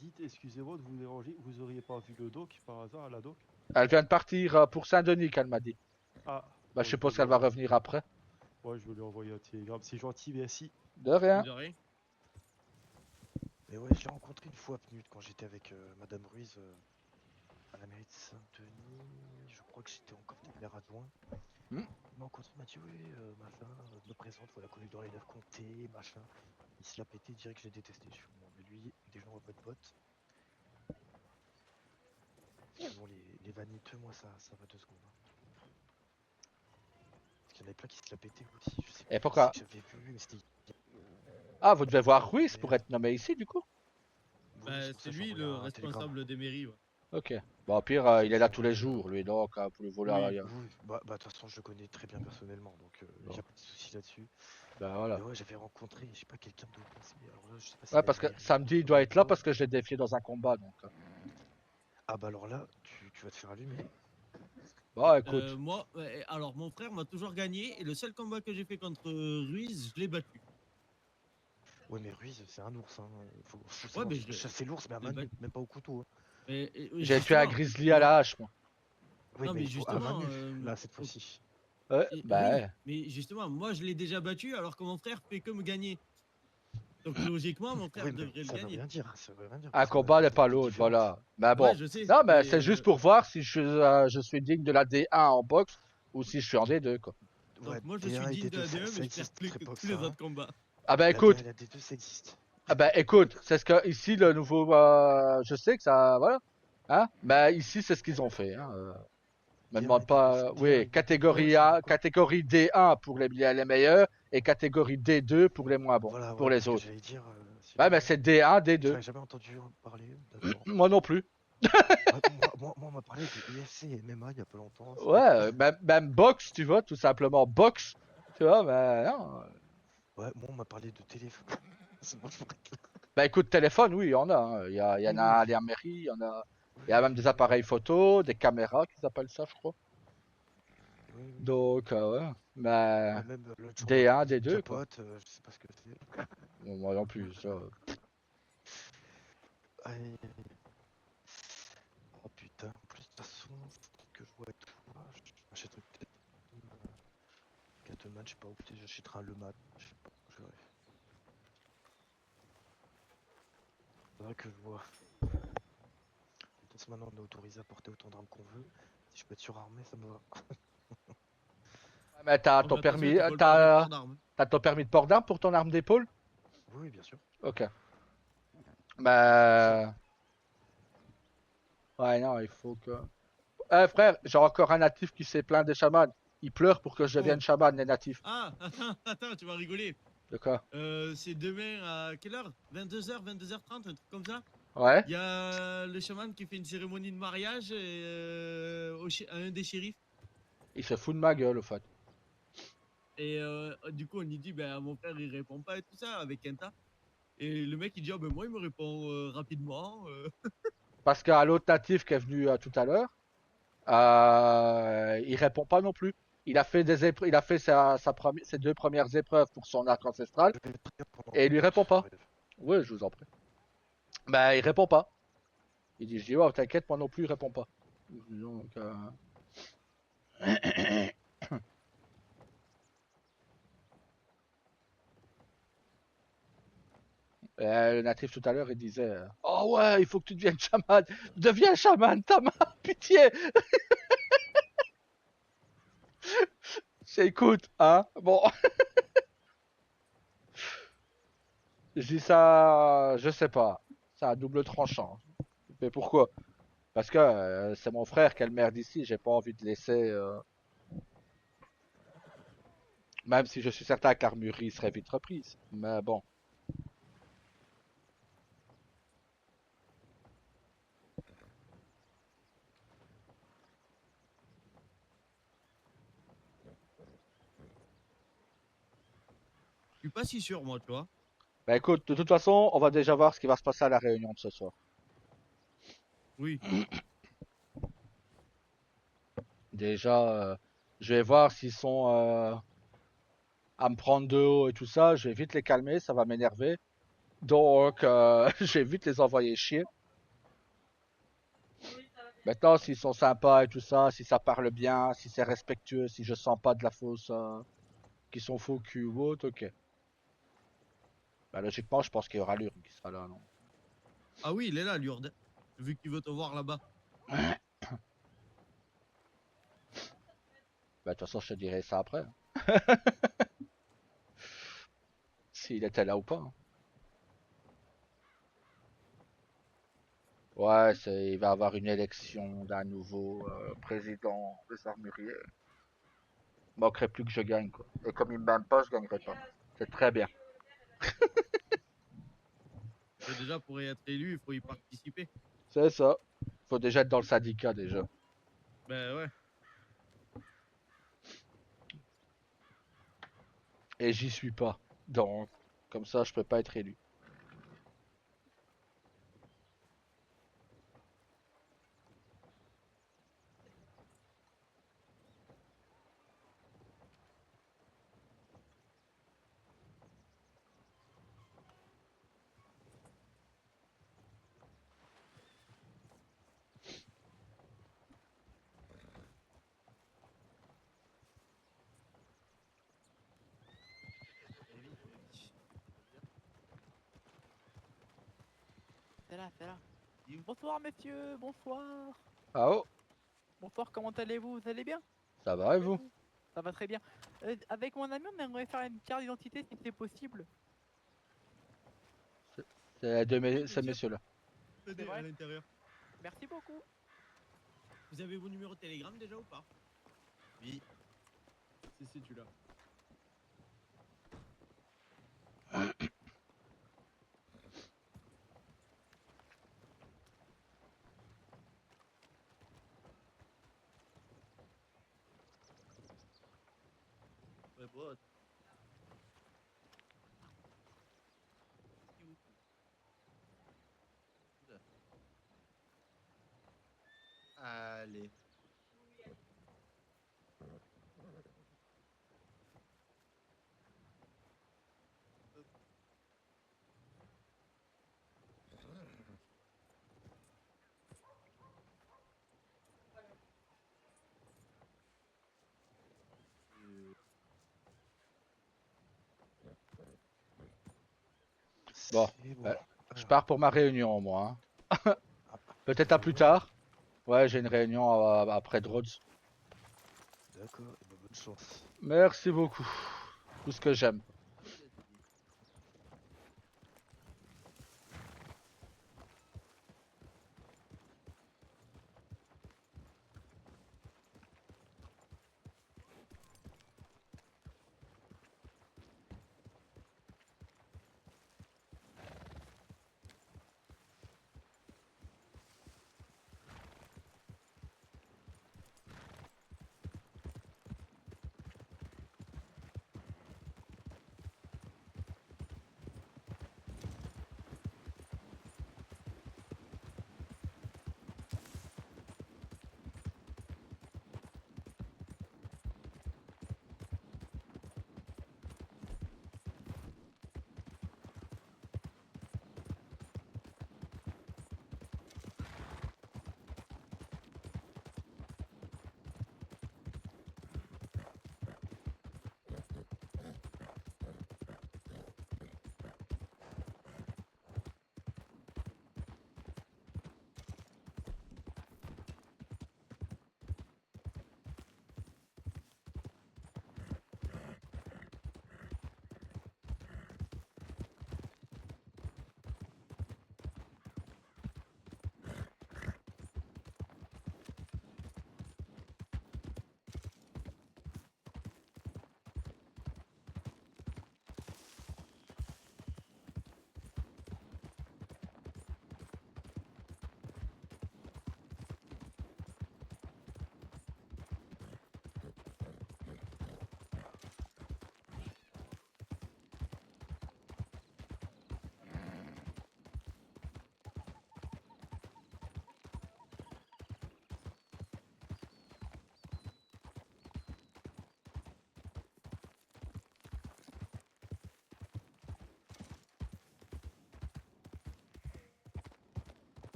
Dites, excusez-moi de vous déranger. Vous auriez pas vu le doc par hasard à la doc? Elle vient de partir pour Saint-Denis, qu'elle m'a dit. Ah, Bah je suppose qu'elle va revenir après. Ouais, je vais lui envoyer un télégramme. C'est gentil, merci. De rien. De rien. Mais ouais, je l'ai rencontré une fois, Pnut, quand j'étais avec Madame Ruiz à la mairie de Saint-Denis. Je crois que j'étais encore maire adjoint. Hmm. Il m'a rencontré, il m'a dit, oui, machin, me présente, voilà, qu'on est dans les 9 comtés, machin. Il se l'a pété, direct que je l'ai détesté. Je suis bon, mais lui, des gens à votre botte. Parce que bon, les vaniteux, moi, ça va 2 secondes. Hein. Parce qu'il y en avait plein qui se l'a pété aussi. Je sais Et plus pourquoi? qui j'avais vu, mais c'était. Ah, vous devez voir Ruiz pour être nommé ici, du coup? Bah, c'est lui le responsable des mairies. Ouais. Ok. Bon, au pire, il est là tous les jours, lui, donc vous le voulez. Oui, bah, de toute façon, je le connais très bien personnellement, donc Bon. j'ai pas de soucis là-dessus. Bah voilà. Mais ouais, j'avais rencontré, je sais pas, quelqu'un de haut placé. Alors là, je sais pas si Ouais, parce que samedi, il doit être là parce que je l'ai défié dans un combat, donc. Ah bah alors là, tu vas te faire allumer. Bon, écoute. Moi, alors mon frère m'a toujours gagné et le seul combat que j'ai fait contre Ruiz, je l'ai battu. Ouais, mais Ruiz, c'est un ours. Hein. Faut Ouais, savoir mais je l'ai chasser l'ours, mais à je l'ai main nue, battu. même pas au couteau. Hein. J'ai tué un Justement, grizzly à moi, la hache, moi. Oui, non, mais mais il faut à main justement, nue, là, cette fois-ci. Ouais, bah oui, ouais. mais justement, moi je l'ai déjà battu alors que mon frère fait que me gagner. Donc logiquement, mon frère Oui, mais devrait le ça veut gagner. rien dire. Ça veut rien dire. Un Parce qu'on a combat des n'est pas techniques l'autre, différentes. voilà. Mais Ouais, bon. je sais. Non, mais Mais c'est juste pour voir si je suis digne de la D1 en boxe ou si je suis en D2, quoi. Ouais, donc moi je suis D1 et digne de D2, la D1, ça mais je perds existe plus très que pas tous ça. les Hein. autres combats. Ah bah La D1 écoute, et la D2, ça existe. ah bah écoute, c'est ce que ici le nouveau, je sais que ça, voilà, hein, mais ici c'est ce qu'ils ont fait. Hein. Me D1 demande et D2, pas, D1 oui, et D2. Ouais, je catégorie suis A, d'accord. catégorie D1 pour les meilleurs et catégorie D2 pour les moins bons, Voilà, pour ouais, c'est les ce que autres. j'allais dire. Ouais, Sinon, mais c'est D1, j'en D2. ai jamais entendu parler. D'accord. Moi non plus. Ouais, moi, on m'a parlé de UFC et MMA il y a pas longtemps. Ouais, même boxe, tu vois, tout simplement boxe, tu vois, mais non. Ouais, moi, on m'a parlé de téléphone. C'est bon, je pourrais te- Bah écoute, téléphone, oui, il y en a. Hein. Il y en Oui, a oui, à la mairie, il y a même des appareils photo, des caméras qu'ils appellent ça, je crois. oui, oui. Donc, ouais. Mais Ouais, même l'autre jour, on m'a D1, parlé de D2, quoi. capote, je sais pas ce que c'est. Bon, moi non plus, ça. Aïe, aïe, aïe. Oh putain, en plus, de toute façon, faut que je vois et tout. J'achèterai peut-être Catman, je sais pas, ou peut-être j'achèterai un Le Mat, je sais pas, je verrai. Faudrait que je vois. De toute façon, maintenant, on est autorisé à porter autant d'armes qu'on veut. Si je peux être surarmé, ça me va. Ouais, mais t'as Oh, ton mais attention, permis, il te faut le permis de port t'as d'armes. ton permis de port d'arme pour ton arme d'épaule? Oui, oui, bien sûr. Ok. Bah, ouais, non, il faut que. Eh frère, j'ai encore un natif qui s'est plaint des chamans. Il pleure pour que je devienne Oh. chaman, les natifs. Ah, attends, tu vas rigoler. De quoi? C'est demain à quelle heure? 22h, 22h30, un truc comme ça? Ouais? Il y a le chaman qui fait une cérémonie de mariage à un des shérifs. Il se fout de ma gueule, au fait. Et du coup, on lui dit, ben, mon frère, il répond pas et tout ça avec Kenta. Et le mec, il dit, ah, ben, moi, il me répond rapidement. Parce qu'à l'autre natif qui est venu tout à l'heure, il répond pas non plus. Il a fait il a fait ses deux premières épreuves pour son arc ancestral Je vais être prière pendant et il lui répond pas. Bref. Oui, je vous en prie. Ben, il répond pas. Il dit, je dis, oh, t'inquiète, moi non plus, il répond pas. Donc, le natif tout à l'heure, il disait, oh ouais, il faut que tu deviennes chaman. Deviens chaman, ta main, pitié. Écoute, hein, bon. Je dis ça, je sais pas. C'est à double tranchant. Mais pourquoi? Parce que c'est mon frère qui est le maire d'ici, j'ai pas envie de laisser. Même si je suis certain que l'armurerie serait vite reprise. Mais bon. Je suis pas si sûr, moi, tu vois. Bah écoute, de toute façon, on va déjà voir ce qui va se passer à la réunion de ce soir. Oui. Déjà, je vais voir s'ils sont à me prendre de haut et tout ça. Je vais vite les calmer, ça va m'énerver. Donc, je vais vite les envoyer chier. Maintenant, s'ils sont sympas et tout ça, si ça parle bien, si c'est respectueux, si je sens pas de la fausse, qui sont faux cul ou autre, ok. Bah logiquement, je pense qu'il y aura l'urne qui sera là, non? Ah oui, il est là, Lourdes. Vu qu'il veut te voir là-bas. Bah de toute façon, je te dirai ça après. S'il était là ou pas. Hein. Ouais, il va y avoir une élection d'un nouveau président des armuriers. Il manquerait plus que je gagne, quoi. Et comme il m'aime pas, je gagnerai pas. C'est très bien. Mais déjà, pour y être élu, il faut y participer. C'est ça. Faut déjà être dans le syndicat, déjà. Ben ouais. Et j'y suis pas. Donc, comme ça, je peux pas être élu. c'est là. Bonsoir messieurs, bonsoir. Ah oh, Bonsoir, comment allez-vous? Vous allez bien? ça va et vous? Ça va très bien. Avec mon ami, on aimerait faire une carte d'identité si c'est possible. C'est Oui, ces monsieur, messieurs-là. venez vrai à l'intérieur. Merci beaucoup. Vous avez vos numéros de télégramme déjà ou pas? Oui. C'est celui-là. Ouais, bon. Allez. Bon, C'est bon. je pars pour ma réunion, moi. Hein. Ah, Peut-être à plus tard. Ouais, j'ai une réunion après de Rhodes. D'accord, et bah, bonne chance. Merci beaucoup. Tout ce que j'aime.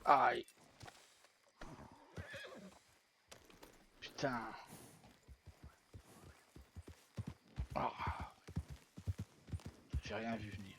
Aïe. Putain. Ah. J'ai rien vu venir.